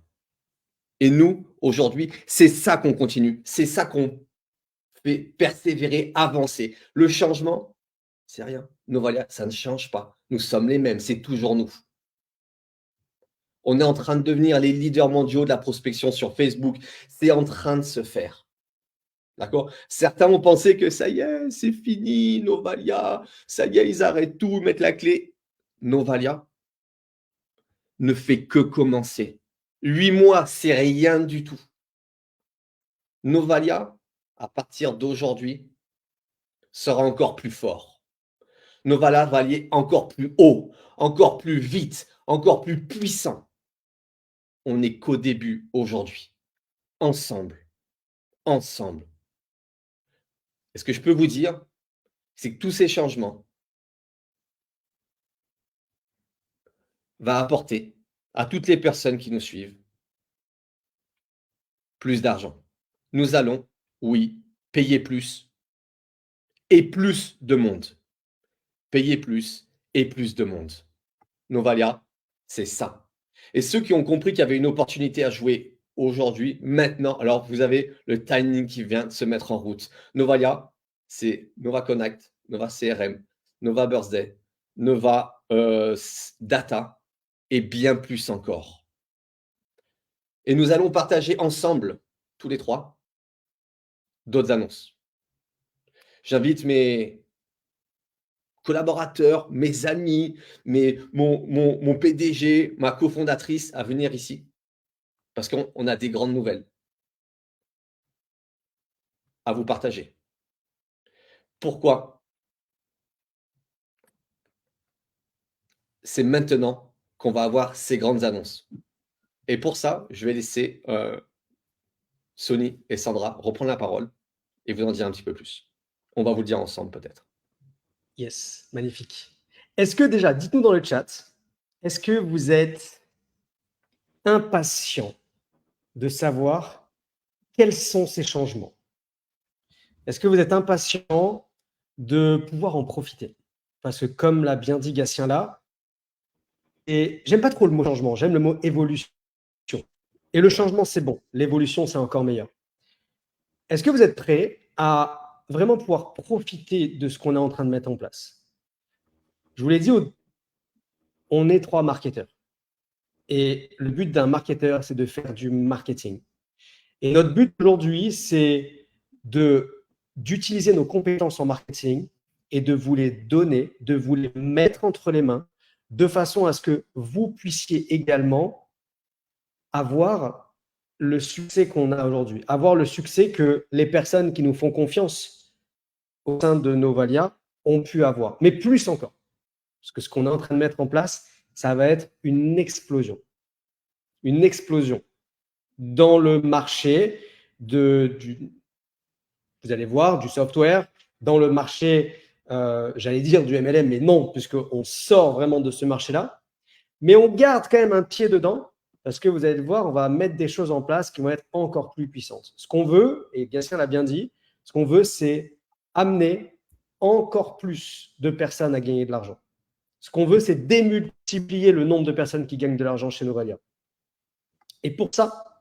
Et nous, aujourd'hui, c'est ça qu'on continue. C'est ça qu'on fait persévérer, avancer. Le changement, c'est rien. Novalia, ça ne change pas. Nous sommes les mêmes. C'est toujours nous. On est en train de devenir les leaders mondiaux de la prospection sur Facebook. C'est en train de se faire. D'accord? Certains ont pensé que ça y est, c'est fini, Novalia, ça y est, ils arrêtent tout, ils mettent la clé. Novalia ne fait que commencer. 8 mois, c'est rien du tout. Novalia, à partir d'aujourd'hui, sera encore plus fort. Novalia va aller encore plus haut, encore plus vite, encore plus puissant. On n'est qu'au début aujourd'hui. Ensemble. Ensemble. Et ce que je peux vous dire, c'est que tous ces changements vont apporter à toutes les personnes qui nous suivent plus d'argent. Nous allons, oui, payer plus et plus de monde. Payer plus et plus de monde. Novalia, c'est ça. Et ceux qui ont compris qu'il y avait une opportunité à jouer aujourd'hui, maintenant, alors vous avez le timing qui vient de se mettre en route. Novalia, c'est Nova Connect, Nova CRM, Nova Birthday, Nova Data et bien plus encore. Et nous allons partager ensemble, tous les trois, d'autres annonces. J'invite mes collaborateurs, mes amis, mon PDG, ma cofondatrice à venir ici. Parce qu'on a des grandes nouvelles. à vous partager. Pourquoi? C'est maintenant qu'on va avoir ces grandes annonces. Et pour ça, je vais laisser Sony et Sandra reprendre la parole et vous en dire un petit peu plus. On va vous le dire ensemble peut-être. Yes, magnifique. Est-ce que déjà, dites-nous dans le chat, est-ce que vous êtes impatient de savoir quels sont ces changements? Est-ce que vous êtes impatient de pouvoir en profiter? Parce que comme l'a bien dit Gatien là, et j'aime pas trop le mot changement, j'aime le mot évolution. Et le changement, c'est bon. L'évolution, c'est encore meilleur. Est-ce que vous êtes prêts à vraiment pouvoir profiter de ce qu'on est en train de mettre en place? Je vous l'ai dit, on est 3 marketeurs. Et le but d'un marketeur, c'est de faire du marketing. Et notre but aujourd'hui, c'est d'utiliser nos compétences en marketing et de vous les donner, de vous les mettre entre les mains, de façon à ce que vous puissiez également avoir le succès qu'on a aujourd'hui, avoir le succès que les personnes qui nous font confiance au sein de Novalia ont pu avoir, mais plus encore. Parce que ce qu'on est en train de mettre en place, ça va être une explosion. Une explosion dans le marché vous allez voir, du software, dans le marché, j'allais dire du MLM, mais non, puisqu'on sort vraiment de ce marché-là. Mais on garde quand même un pied dedans, parce que vous allez le voir, on va mettre des choses en place qui vont être encore plus puissantes. Ce qu'on veut, et Gatien l'a bien dit, ce qu'on veut, c'est amener encore plus de personnes à gagner de l'argent. Ce qu'on veut, c'est démultiplier le nombre de personnes qui gagnent de l'argent chez Novalia. Et pour ça,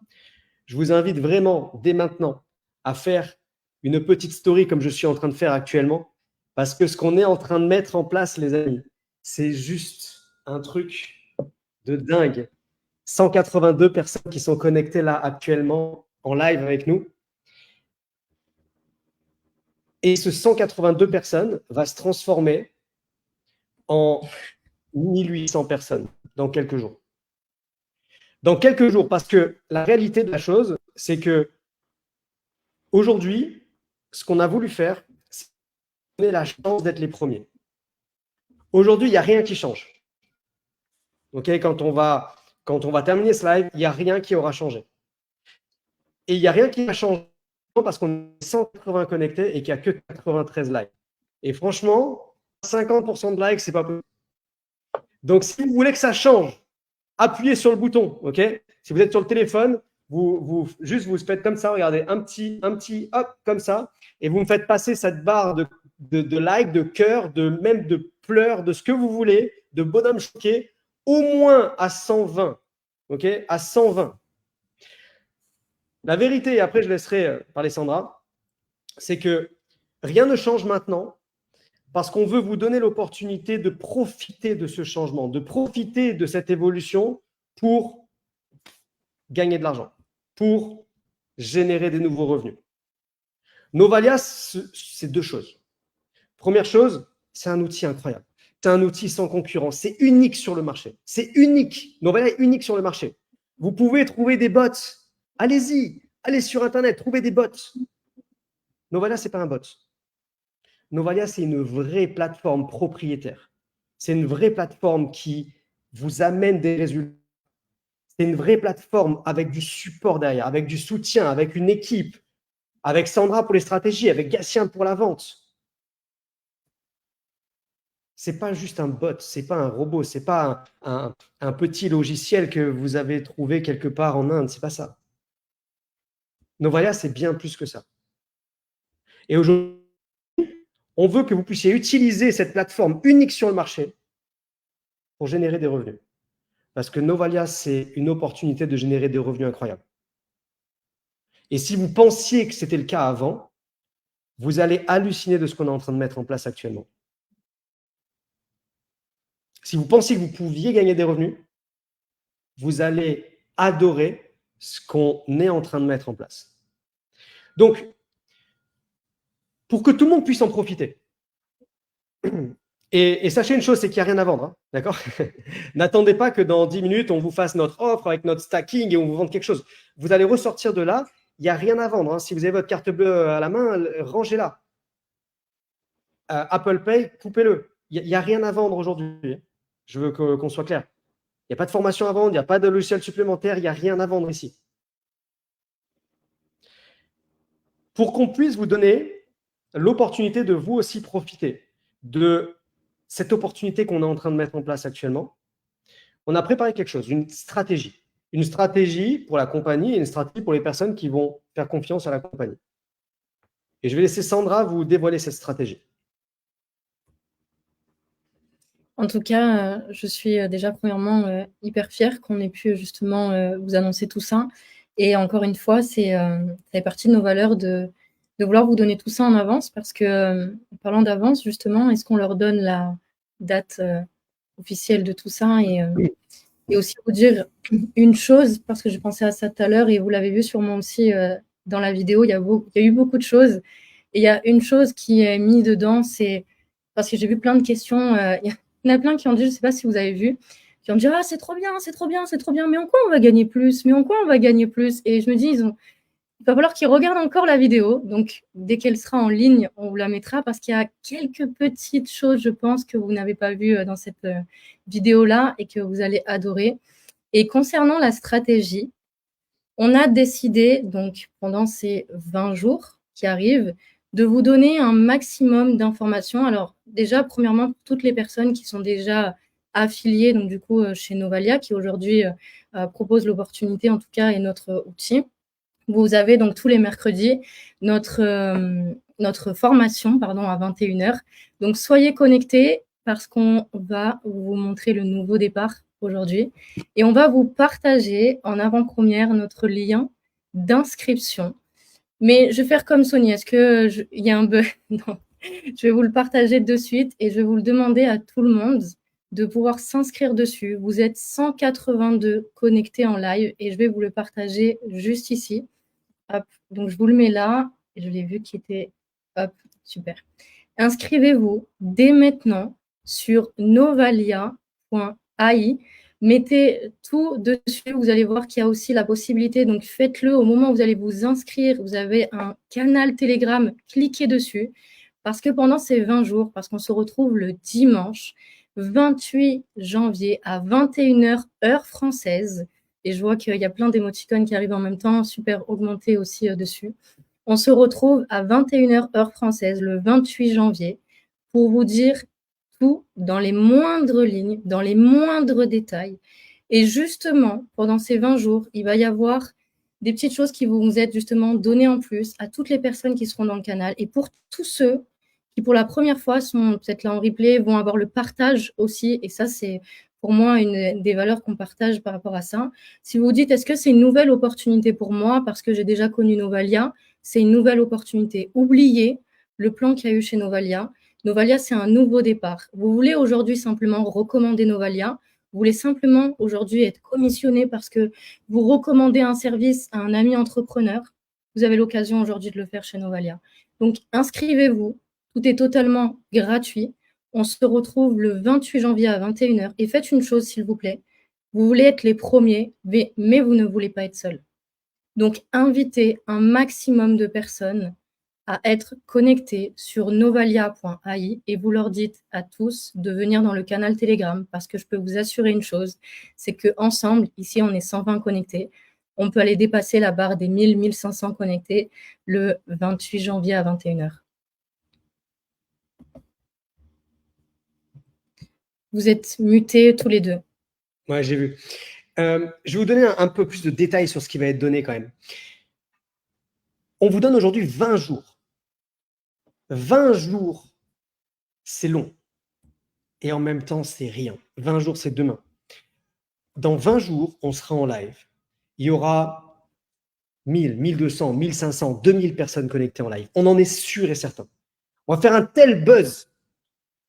je vous invite vraiment, dès maintenant, à faire une petite story comme je suis en train de faire actuellement, parce que ce qu'on est en train de mettre en place, les amis, c'est juste un truc de dingue. 182 personnes qui sont connectées là actuellement en live avec nous. Et ce 182 personnes va se transformer en 1800 personnes dans quelques jours. Dans quelques jours, parce que la réalité de la chose, c'est que aujourd'hui, ce qu'on a voulu faire, c'est donner la chance d'être les premiers. Aujourd'hui, il n'y a rien qui change. Okay, quand on va terminer ce live, il n'y a rien qui aura changé. Et il n'y a rien qui va changer parce qu'on est 180 connectés et qu'il n'y a que 93 likes. Et franchement, 50% de likes, ce n'est pas possible. Donc, si vous voulez que ça change, appuyez sur le bouton. Okay, si vous êtes sur le téléphone, vous faites comme ça, regardez, un petit, hop, comme ça, et vous me faites passer cette barre de likes, de cœur, même de pleurs, de ce que vous voulez, de bonhomme choqué, au moins à 120. Ok, à 120. La vérité, et après je laisserai parler Sandra, c'est que rien ne change maintenant parce qu'on veut vous donner l'opportunité de profiter de ce changement, de profiter de cette évolution pour gagner de l'argent, pour générer des nouveaux revenus. Novalia, c'est 2 choses. Première chose, c'est un outil incroyable. C'est un outil sans concurrence. C'est unique sur le marché. C'est unique. Novalia est unique sur le marché. Vous pouvez trouver des bots. Allez-y. Allez sur Internet. Trouvez des bots. Novalia, ce n'est pas un bot. Novalia, c'est une vraie plateforme propriétaire. C'est une vraie plateforme qui vous amène des résultats. C'est une vraie plateforme avec du support derrière, avec du soutien, avec une équipe, avec Sandra pour les stratégies, avec Gatien pour la vente. Ce n'est pas juste un bot, ce n'est pas un robot, ce n'est pas un petit logiciel que vous avez trouvé quelque part en Inde, ce n'est pas ça. Novalia, c'est bien plus que ça. Et aujourd'hui, on veut que vous puissiez utiliser cette plateforme unique sur le marché pour générer des revenus. Parce que Novalia, c'est une opportunité de générer des revenus incroyables. Et si vous pensiez que c'était le cas avant, vous allez halluciner de ce qu'on est en train de mettre en place actuellement. Si vous pensiez que vous pouviez gagner des revenus, vous allez adorer ce qu'on est en train de mettre en place. Donc, pour que tout le monde puisse en profiter, et sachez une chose, c'est qu'il n'y a rien à vendre, hein, d'accord? N'attendez pas que dans 10 minutes, on vous fasse notre offre avec notre stacking et on vous vende quelque chose. Vous allez ressortir de là il n'y a rien à vendre. Hein. Si vous avez votre carte bleue à la main, rangez-la. Apple Pay, coupez-le. Il n'y a rien à vendre aujourd'hui. Je veux qu'on soit clair. Il n'y a pas de formation à vendre, il n'y a pas de logiciel supplémentaire, il n'y a rien à vendre ici. Pour qu'on puisse vous donner l'opportunité de vous aussi profiter de cette opportunité qu'on est en train de mettre en place actuellement, on a préparé quelque chose, une stratégie. Une stratégie pour la compagnie et une stratégie pour les personnes qui vont faire confiance à la compagnie. Et je vais laisser Sandra vous dévoiler cette stratégie. En tout cas, je suis déjà premièrement hyper fière qu'on ait pu justement vous annoncer tout ça. Et encore une fois, ça fait partie de nos valeurs de vouloir vous donner tout ça en avance parce que, parlant d'avance, justement, est-ce qu'on leur donne la date officielle de tout ça et aussi vous dire une chose, parce que j'ai pensé à ça tout à l'heure et vous l'avez vu sûrement aussi dans la vidéo, il y a eu beaucoup de choses. Et il y a une chose qui est mise dedans, c'est parce que j'ai vu plein de questions. Il y en a plein qui ont dit, je ne sais pas si vous avez vu, qui ont dit ah c'est trop bien, c'est trop bien, c'est trop bien, mais en quoi on va gagner plus? Mais en quoi on va gagner plus? Et je me dis, il va falloir qu'ils regardent encore la vidéo. Donc dès qu'elle sera en ligne, on vous la mettra parce qu'il y a quelques petites choses, je pense, que vous n'avez pas vues dans cette vidéo-là et que vous allez adorer. Et concernant la stratégie, on a décidé, donc pendant ces 20 jours qui arrivent, de vous donner un maximum d'informations. Alors déjà, premièrement, pour toutes les personnes qui sont déjà affiliées, donc du coup, chez Novalia, qui aujourd'hui propose l'opportunité, en tout cas, et notre outil. Vous avez donc tous les mercredis notre formation à 21h. Donc soyez connectés parce qu'on va vous montrer le nouveau départ aujourd'hui et on va vous partager en avant-première notre lien d'inscription. Mais je vais faire comme Sonia, est-ce qu'il y a un bug? Non, je vais vous le partager de suite et je vais vous le demander à tout le monde de pouvoir s'inscrire dessus. Vous êtes 182 connectés en live et je vais vous le partager juste ici. Hop, donc je vous le mets là. Je l'ai vu qui était... Hop, super. Inscrivez-vous dès maintenant sur novalia.ai. Mettez tout dessus. Vous allez voir qu'il y a aussi la possibilité. Donc, faites-le au moment où vous allez vous inscrire. Vous avez un canal Telegram. Cliquez dessus. Parce que pendant ces 20 jours, parce qu'on se retrouve le dimanche 28 janvier à 21h heure française, et je vois qu'il y a plein d'émoticônes qui arrivent en même temps, super augmenté aussi dessus. On se retrouve à 21h heure française le 28 janvier pour vous dire tout dans les moindres lignes, dans les moindres détails. Et justement, pendant ces 20 jours, il va y avoir des petites choses qui vont vous être justement données en plus à toutes les personnes qui seront dans le canal. Et pour tous ceux qui, pour la première fois, sont peut-être là en replay, vont avoir le partage aussi. Et ça, c'est pour moi une des valeurs qu'on partage par rapport à ça. Si vous vous dites, est-ce que c'est une nouvelle opportunité pour moi parce que j'ai déjà connu Novalia? C'est une nouvelle opportunité. Oubliez le plan qu'il y a eu chez Novalia. Novalia, c'est un nouveau départ. Vous voulez aujourd'hui simplement recommander Novalia. Vous voulez simplement aujourd'hui être commissionné parce que vous recommandez un service à un ami entrepreneur. Vous avez l'occasion aujourd'hui de le faire chez Novalia. Donc, inscrivez-vous. Tout est totalement gratuit. On se retrouve le 28 janvier à 21h. Et faites une chose, s'il vous plaît. Vous voulez être les premiers, mais vous ne voulez pas être seul. Donc, invitez un maximum de personnes à être connectés sur novalia.ai et vous leur dites à tous de venir dans le canal Telegram parce que je peux vous assurer une chose, c'est qu'ensemble, ici on est 120 connectés, on peut aller dépasser la barre des 1000-1500 connectés le 28 janvier à 21h. Vous êtes mutés tous les deux. Ouais, j'ai vu. Je vais vous donner un peu plus de détails sur ce qui va être donné quand même. On vous donne aujourd'hui 20 jours. 20 jours, c'est long. Et en même temps, c'est rien. 20 jours, c'est demain. Dans 20 jours, on sera en live. Il y aura 1000, 1200, 1500, 2000 personnes connectées en live. On en est sûr et certain. On va faire un tel buzz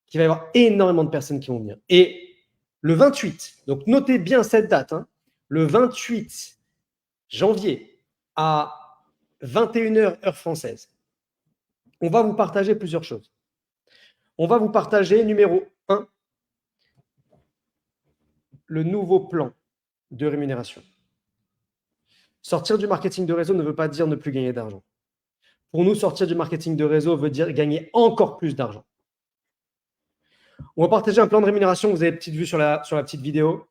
qu'il va y avoir énormément de personnes qui vont venir. Et le 28, donc notez bien cette date, hein, le 28 janvier à 21h heure française, on va vous partager plusieurs choses. On va vous partager, numéro 1, le nouveau plan de rémunération. Sortir du marketing de réseau ne veut pas dire ne plus gagner d'argent. Pour nous, sortir du marketing de réseau veut dire gagner encore plus d'argent. On va partager un plan de rémunération, vous avez une petite vue sur la petite vidéo,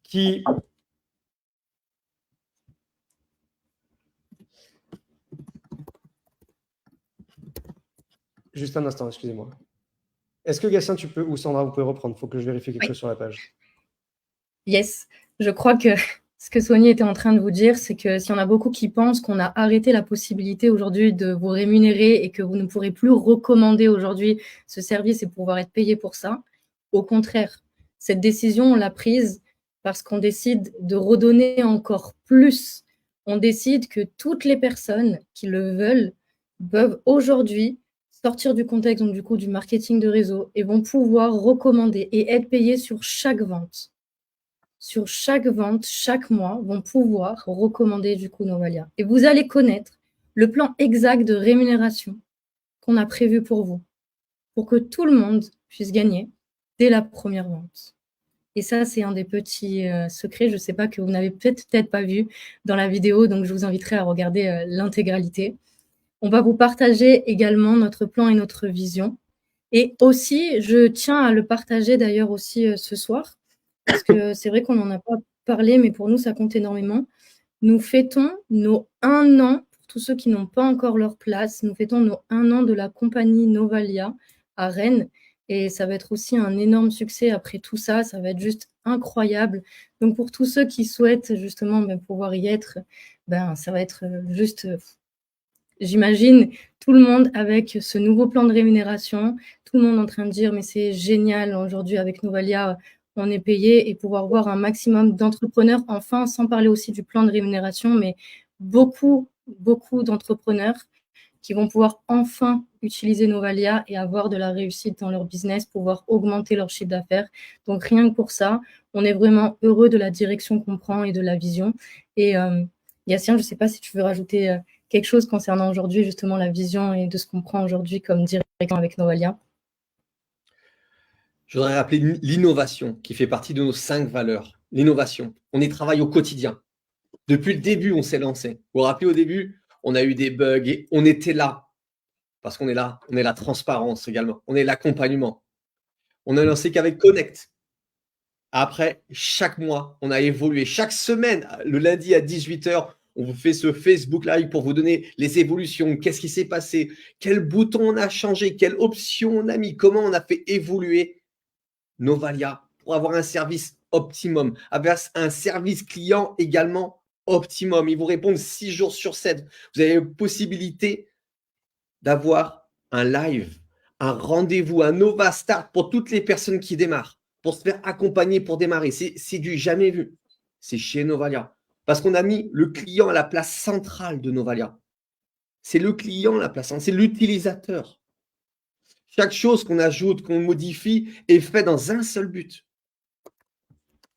qui juste un instant, excusez-moi. Est-ce que Gatien, tu peux, ou Sandra, vous pouvez reprendre? Il faut que je vérifie quelque chose sur la page. Yes, je crois que ce que Sony était en train de vous dire, c'est que s'il y en a beaucoup qui pensent qu'on a arrêté la possibilité aujourd'hui de vous rémunérer et que vous ne pourrez plus recommander aujourd'hui ce service et pouvoir être payé pour ça, au contraire, cette décision, on l'a prise parce qu'on décide de redonner encore plus. On décide que toutes les personnes qui le veulent peuvent aujourd'hui sortir du contexte, donc du coup du marketing de réseau, et vont pouvoir recommander et être payées sur chaque vente. Sur chaque vente, chaque mois, vont pouvoir recommander du coup Novalia. Et vous allez connaître le plan exact de rémunération qu'on a prévu pour vous, pour que tout le monde puisse gagner dès la première vente. Et ça, c'est un des petits secrets, je ne sais pas, que vous n'avez peut-être pas vu dans la vidéo, donc je vous inviterai à regarder l'intégralité. On va vous partager également notre plan et notre vision. Et aussi, je tiens à le partager d'ailleurs aussi ce soir, parce que c'est vrai qu'on n'en a pas parlé, mais pour nous, ça compte énormément. Nous fêtons nos 1 an, pour tous ceux qui n'ont pas encore leur place, nous fêtons nos 1 an de la compagnie Novalia à Rennes. Et ça va être aussi un énorme succès après tout ça. Ça va être juste incroyable. Donc, pour tous ceux qui souhaitent justement pouvoir y être, ça va être juste, j'imagine, tout le monde avec ce nouveau plan de rémunération, tout le monde en train de dire, mais c'est génial, aujourd'hui avec Novalia, on est payé, et pouvoir voir un maximum d'entrepreneurs, enfin, sans parler aussi du plan de rémunération, mais beaucoup d'entrepreneurs qui vont pouvoir enfin utiliser Novalia et avoir de la réussite dans leur business, pouvoir augmenter leur chiffre d'affaires. Donc, rien que pour ça, on est vraiment heureux de la direction qu'on prend et de la vision. Et Gatien, je ne sais pas si tu veux rajouter quelque chose concernant aujourd'hui justement la vision et de ce qu'on prend aujourd'hui comme direction avec Novalia. Je voudrais rappeler l'innovation qui fait partie de nos 5 valeurs. L'innovation, on y travaille au quotidien. Depuis le début, on s'est lancé. Vous vous rappelez, au début, on a eu des bugs et on était là. Parce qu'on est là, on est la transparence également, on est l'accompagnement. On a lancé qu'avec Connect. Après, chaque mois, on a évolué. Chaque semaine, le lundi à 18h, on vous fait ce Facebook Live pour vous donner les évolutions. Qu'est-ce qui s'est passé? Quel bouton on a changé? Quelle option on a mis? Comment on a fait évoluer Novalia pour avoir un service optimum, avoir un service client également optimum. Ils vous répondent 6 jours sur 7. Vous avez la possibilité d'avoir un live, un rendez-vous, un Nova Start pour toutes les personnes qui démarrent, pour se faire accompagner pour démarrer. C'est du jamais vu. C'est chez Novalia. Parce qu'on a mis le client à la place centrale de Novalia. C'est le client à la place centrale, c'est l'utilisateur. Chaque chose qu'on ajoute, qu'on modifie, est fait dans un seul but.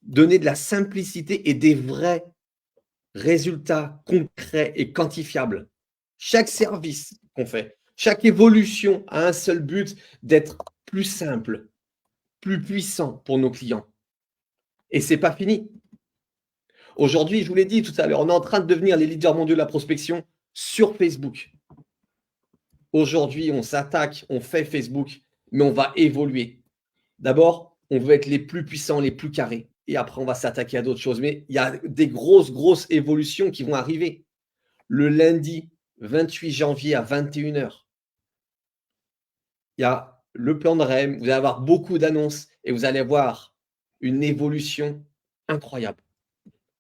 Donner de la simplicité et des vrais résultats concrets et quantifiables. Chaque service qu'on fait, chaque évolution a un seul but d'être plus simple, plus puissant pour nos clients. Et ce n'est pas fini. Aujourd'hui, je vous l'ai dit tout à l'heure, on est en train de devenir les leaders mondiaux de la prospection sur Facebook. Aujourd'hui, on s'attaque, on fait Facebook, mais on va évoluer. D'abord, on veut être les plus puissants, les plus carrés. Et après, on va s'attaquer à d'autres choses. Mais il y a des grosses évolutions qui vont arriver. Le lundi 28 janvier à 21h, il y a le plan de REM. Vous allez avoir beaucoup d'annonces et vous allez voir une évolution incroyable.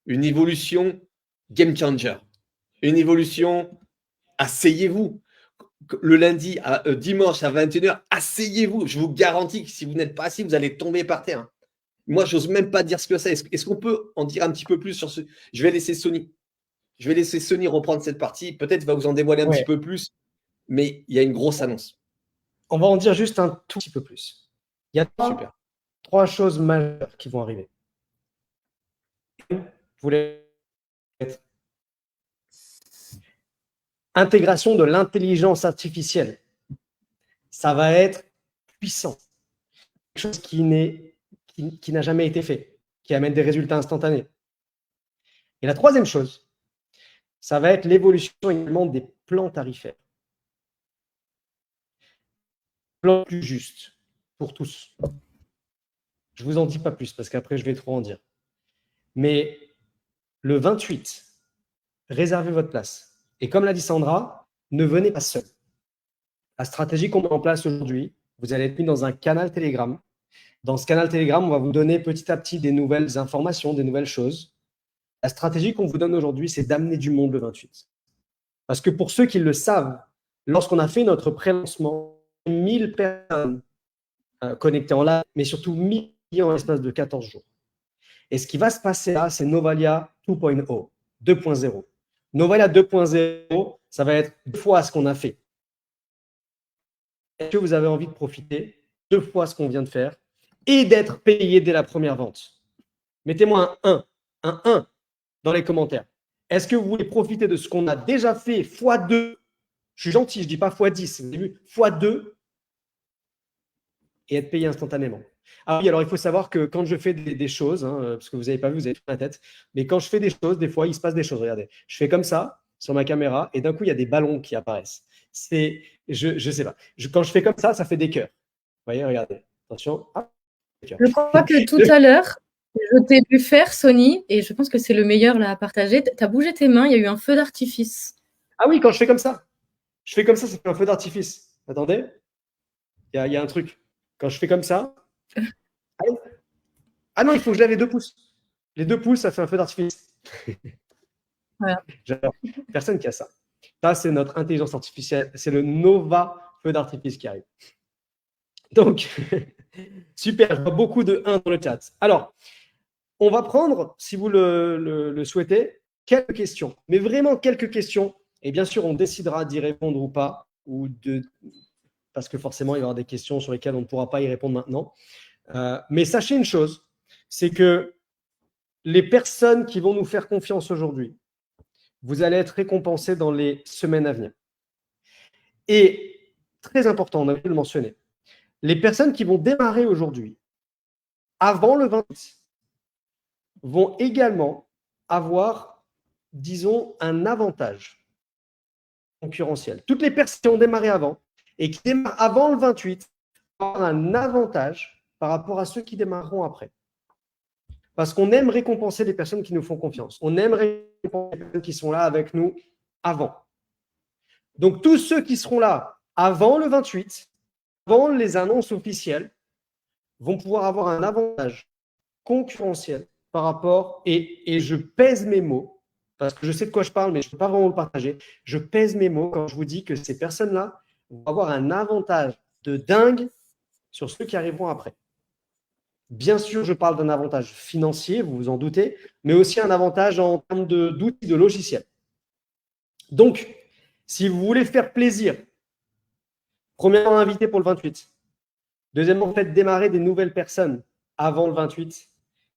Une évolution game changer. Une évolution, asseyez-vous. Le lundi à dimanche à 21h, asseyez-vous. Je vous garantis que si vous n'êtes pas assis, vous allez tomber par terre. Moi, j'ose même pas dire ce que c'est. Est-ce qu'on peut en dire un petit peu plus sur ce? Je vais laisser Sony. Je vais laisser Sony reprendre cette partie. Peut-être va vous en dévoiler un petit peu plus, mais il y a une grosse annonce. On va en dire juste un tout petit peu plus. Il y a trois choses majeures qui vont arriver. Vous voulez intégration de l'intelligence artificielle. Ça va être puissant. Quelque chose qui n'a jamais été fait, qui amène des résultats instantanés. Et la troisième chose, ça va être l'évolution également des plans tarifaires. Plan plus juste pour tous. Je ne vous en dis pas plus parce qu'après, je vais trop en dire. Mais le 28, réservez votre place. Et comme l'a dit Sandra, ne venez pas seul. La stratégie qu'on met en place aujourd'hui, vous allez être mis dans un canal Telegram. Dans ce canal Telegram, on va vous donner petit à petit des nouvelles informations, des nouvelles choses. La stratégie qu'on vous donne aujourd'hui, c'est d'amener du monde le 28. Parce que pour ceux qui le savent, lorsqu'on a fait notre pré-lancement, 1000 personnes connectées en live, mais surtout 1000 en l'espace de 14 jours. Et ce qui va se passer là, c'est Novalia 2.0, 2.0. Novalia 2.0, ça va être 2 fois ce qu'on a fait. Est-ce que vous avez envie de profiter 2 fois ce qu'on vient de faire et d'être payé dès la première vente? Mettez-moi un 1 dans les commentaires. Est-ce que vous voulez profiter de ce qu'on a déjà fait x2? Je suis gentil, je ne dis pas x10, vous avez vu, x2 et être payé instantanément. Ah oui, alors il faut savoir que quand je fais des choses, parce que vous n'avez pas vu, vous avez toute ma tête, mais quand je fais des choses, des fois, il se passe des choses. Regardez, je fais comme ça sur ma caméra et d'un coup, il y a des ballons qui apparaissent. Je sais pas. Quand je fais comme ça fait des cœurs. Vous voyez, regardez. Attention. Ah, je crois que tout à l'heure, je t'ai vu faire, Sony, et je pense que c'est le meilleur là à partager. Tu as bougé tes mains, il y a eu un feu d'artifice. Ah oui, quand je fais comme ça. Je fais comme ça fait un feu d'artifice. Attendez. Il y a un truc. Quand je fais comme ça. Allez. Ah non, il faut que je lève les 2 pouces. Les 2 pouces, ça fait un feu d'artifice. Voilà. J'adore. Personne qui a ça. Ça, c'est notre intelligence artificielle. C'est le Nova feu d'artifice qui arrive. Donc, super. Je vois beaucoup de 1 dans le chat. Alors, on va prendre, si vous le souhaitez, quelques questions. Mais vraiment quelques questions. Et bien sûr, on décidera d'y répondre ou pas. Parce que forcément, il va y avoir des questions sur lesquelles on ne pourra pas y répondre maintenant. Mais sachez une chose, c'est que les personnes qui vont nous faire confiance aujourd'hui, vous allez être récompensés dans les semaines à venir. Et très important, on a dû le mentionner, les personnes qui vont démarrer aujourd'hui, avant le 28, vont également avoir, disons, un avantage concurrentiel. Toutes les personnes qui ont démarré avant et qui démarrent avant le 28 vont avoir un avantage par rapport à ceux qui démarreront après. Parce qu'on aime récompenser les personnes qui nous font confiance. On aime récompenser les personnes qui sont là avec nous avant. Donc, tous ceux qui seront là avant le 28, avant les annonces officielles, vont pouvoir avoir un avantage concurrentiel par rapport, et je pèse mes mots, parce que je sais de quoi je parle, mais je ne peux pas vraiment le partager. Je pèse mes mots quand je vous dis que ces personnes-là vont avoir un avantage de dingue sur ceux qui arriveront après. Bien sûr, je parle d'un avantage financier, vous vous en doutez, mais aussi un avantage en termes d'outils, de logiciels. Donc, si vous voulez faire plaisir, premièrement, invité pour le 28. Deuxièmement, faites démarrer des nouvelles personnes avant le 28.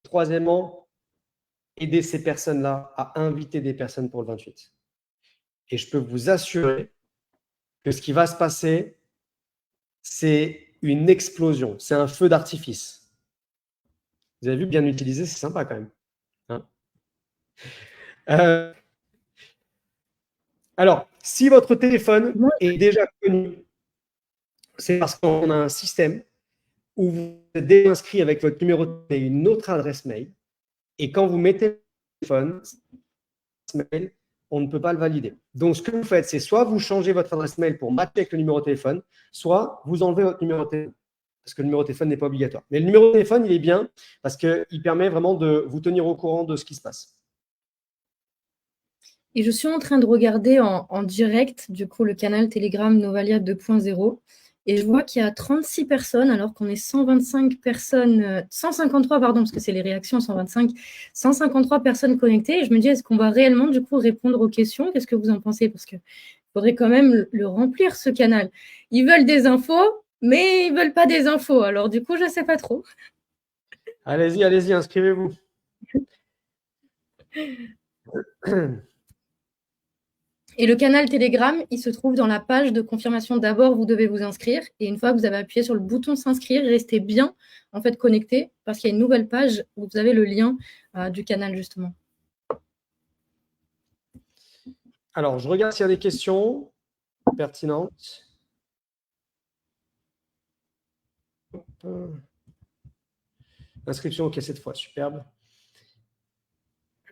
Troisièmement, aidez ces personnes-là à inviter des personnes pour le 28. Et je peux vous assurer que ce qui va se passer, c'est une explosion, c'est un feu d'artifice. Vous avez vu, bien utilisé, c'est sympa quand même. Hein, alors, si votre téléphone est déjà connu, c'est parce qu'on a un système où vous êtes déjà inscrit avec votre numéro de téléphone et une autre adresse mail. Et quand vous mettez le téléphone, mail, on ne peut pas le valider. Donc, ce que vous faites, c'est soit vous changez votre adresse mail pour matcher avec le numéro de téléphone, soit vous enlevez votre numéro de téléphone. Parce que le numéro de téléphone n'est pas obligatoire. Mais le numéro de téléphone, il est bien parce qu'il permet vraiment de vous tenir au courant de ce qui se passe. Et je suis en train de regarder en direct, du coup, le canal Telegram Novalia 2.0. Et je vois qu'il y a 36 personnes, alors qu'on est 125 personnes, 153, pardon, parce que c'est les réactions, 125, 153 personnes connectées. Et je me dis, est-ce qu'on va réellement, du coup, répondre aux questions? Qu'est-ce que vous en pensez? Parce qu'il faudrait quand même le remplir, ce canal. Ils veulent des infos, mais ils ne veulent pas des infos. Alors, du coup, je ne sais pas trop. Allez-y, allez-y, inscrivez-vous. Et le canal Telegram, il se trouve dans la page de confirmation. D'abord, vous devez vous inscrire. Et une fois que vous avez appuyé sur le bouton s'inscrire, restez bien en fait connecté parce qu'il y a une nouvelle page où vous avez le lien du canal justement. Alors, je regarde s'il y a des questions pertinentes. Inscription, ok, cette fois, superbe.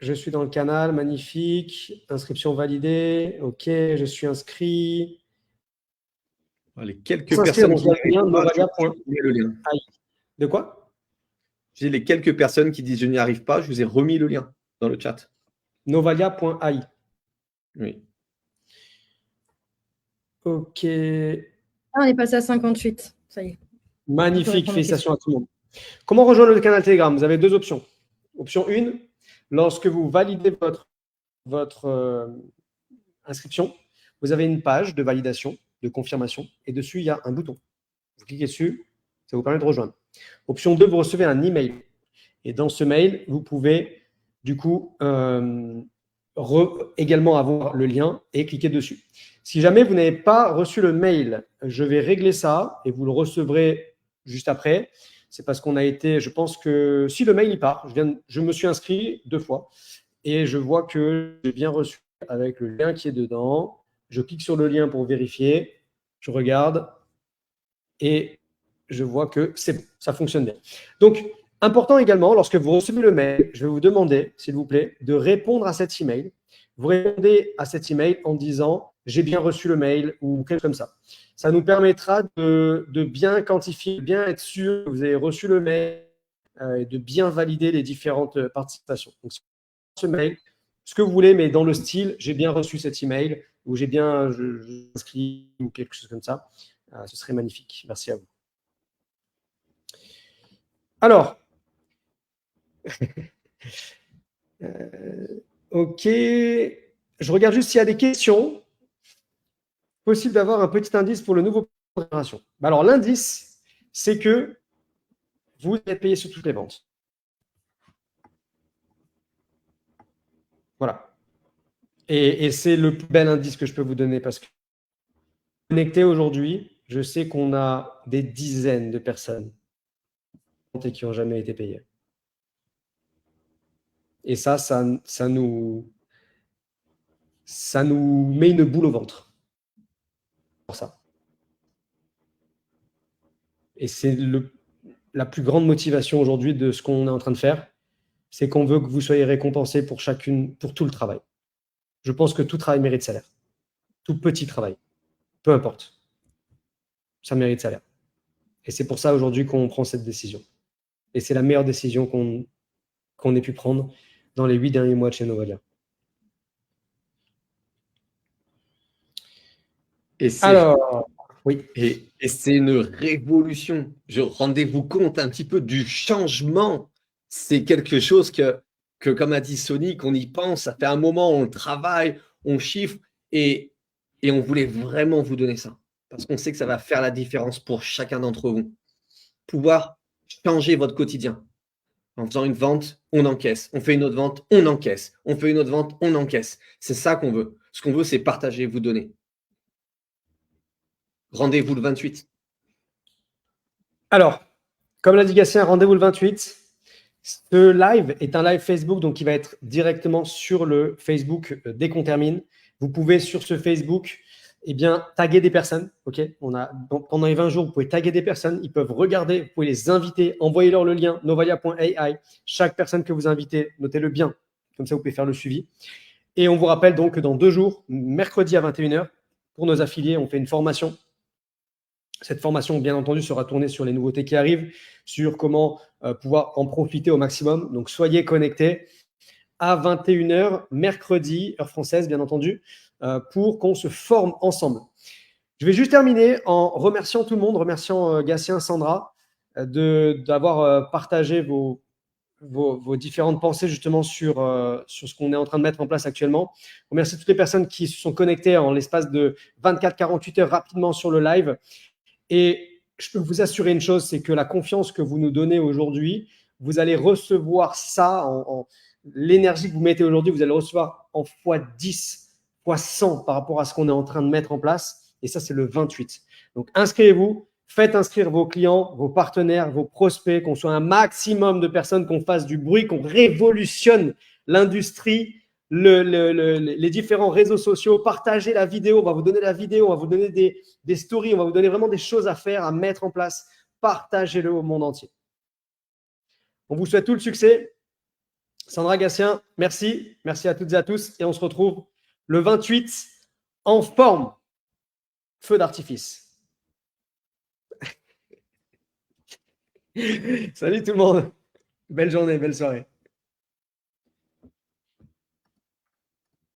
Je suis dans le canal, magnifique. Inscription validée, ok, je suis inscrit. Les quelques S'inscrire, personnes donc qui il y a le lien, Novalia. je vous mets le lien. De quoi? J'ai les quelques personnes qui disent je n'y arrive pas, je vous ai remis le lien dans le chat. Novalia.ai. Oui. Ok. Ah, on est passé à 58. Ça y est. Magnifique, félicitations à tout le monde. Comment rejoindre le canal Telegram? Vous avez deux options. Option 1, lorsque vous validez votre inscription, vous avez une page de validation, de confirmation, et dessus, il y a un bouton. Vous cliquez dessus, ça vous permet de rejoindre. Option 2, vous recevez un email. Et dans ce mail, vous pouvez du coup également avoir le lien et cliquer dessus. Si jamais vous n'avez pas reçu le mail, je vais régler ça et vous le recevrez juste après. C'est parce qu'on a été, je pense que si le mail il part, je me suis inscrit 2 fois et je vois que j'ai bien reçu avec le lien qui est dedans. Je clique sur le lien pour vérifier, je regarde et je vois que ça fonctionne bien. Donc, important également, lorsque vous recevez le mail, je vais vous demander, s'il vous plaît, de répondre à cet email. Vous répondez à cet email en disant « j'ai bien reçu le mail » ou quelque chose comme ça. Ça nous permettra de bien quantifier, de bien être sûr que vous avez reçu le mail et de bien valider les différentes participations. Donc, ce mail, ce que vous voulez, mais dans le style « j'ai bien reçu cet email » ou « j'ai bien inscrit » ou quelque chose comme ça. Ce serait magnifique. Merci à vous. Alors, ok, je regarde juste s'il y a des questions. Possible d'avoir un petit indice pour le nouveau plan de rémunération. Alors, l'indice, c'est que vous êtes payé sur toutes les ventes. Voilà. Et c'est le plus bel indice que je peux vous donner parce que connecté aujourd'hui, je sais qu'on a des dizaines de personnes qui n'ont jamais été payées. Et ça nous met une boule au ventre. Pour ça. Et c'est la plus grande motivation aujourd'hui de ce qu'on est en train de faire, c'est qu'on veut que vous soyez récompensés pour tout le travail. Je pense que tout travail mérite salaire. Tout petit travail. Peu importe. Ça mérite salaire. Et c'est pour ça aujourd'hui qu'on prend cette décision. Et c'est la meilleure décision qu'on ait pu prendre dans les 8 derniers mois de chez Novalia. Alors, oui. Et c'est une révolution. Rendez-vous compte un petit peu du changement. C'est quelque chose que, comme a dit Sonic, on y pense, ça fait un moment, on travaille, on chiffre, et on voulait vraiment vous donner ça. Parce qu'on sait que ça va faire la différence pour chacun d'entre vous. Pouvoir changer votre quotidien. En faisant une vente, on encaisse. On fait une autre vente, on encaisse. On fait une autre vente, on encaisse. C'est ça qu'on veut. Ce qu'on veut, c'est partager, vous donner. Rendez-vous le 28. Alors, comme l'a dit Gatien, rendez-vous le 28. Ce live est un live Facebook, donc qui va être directement sur le Facebook dès qu'on termine. Vous pouvez, sur ce Facebook, taguer des personnes. Okay, donc, pendant les 20 jours, vous pouvez taguer des personnes. Ils peuvent regarder, vous pouvez les inviter, envoyez-leur le lien, novalia.ai. Chaque personne que vous invitez, notez-le bien. Comme ça, vous pouvez faire le suivi. Et on vous rappelle donc que dans 2 jours, mercredi à 21h, pour nos affiliés, on fait une formation. Cette formation, bien entendu, sera tournée sur les nouveautés qui arrivent, sur comment pouvoir en profiter au maximum. Donc, soyez connectés à 21h, mercredi, heure française, bien entendu, pour qu'on se forme ensemble. Je vais juste terminer en remerciant tout le monde, remerciant Gatien, Sandra, d'avoir partagé vos différentes pensées justement sur ce qu'on est en train de mettre en place actuellement. Je remercie toutes les personnes qui se sont connectées en l'espace de 24-48 heures rapidement sur le live. Et je peux vous assurer une chose, c'est que la confiance que vous nous donnez aujourd'hui, vous allez recevoir ça, l'énergie que vous mettez aujourd'hui, vous allez recevoir en x10, x100 par rapport à ce qu'on est en train de mettre en place. Et ça, c'est le 28. Donc, inscrivez-vous, faites inscrire vos clients, vos partenaires, vos prospects, qu'on soit un maximum de personnes, qu'on fasse du bruit, qu'on révolutionne l'industrie les différents réseaux sociaux, partagez la vidéo, on va vous donner la vidéo, on va vous donner des stories, on va vous donner vraiment des choses à faire, à mettre en place. Partagez-le au monde entier. On vous souhaite tout le succès. Sandra Gatien, merci. Merci à toutes et à tous. Et on se retrouve le 28 en forme. Feu d'artifice. Salut tout le monde. Belle journée, belle soirée.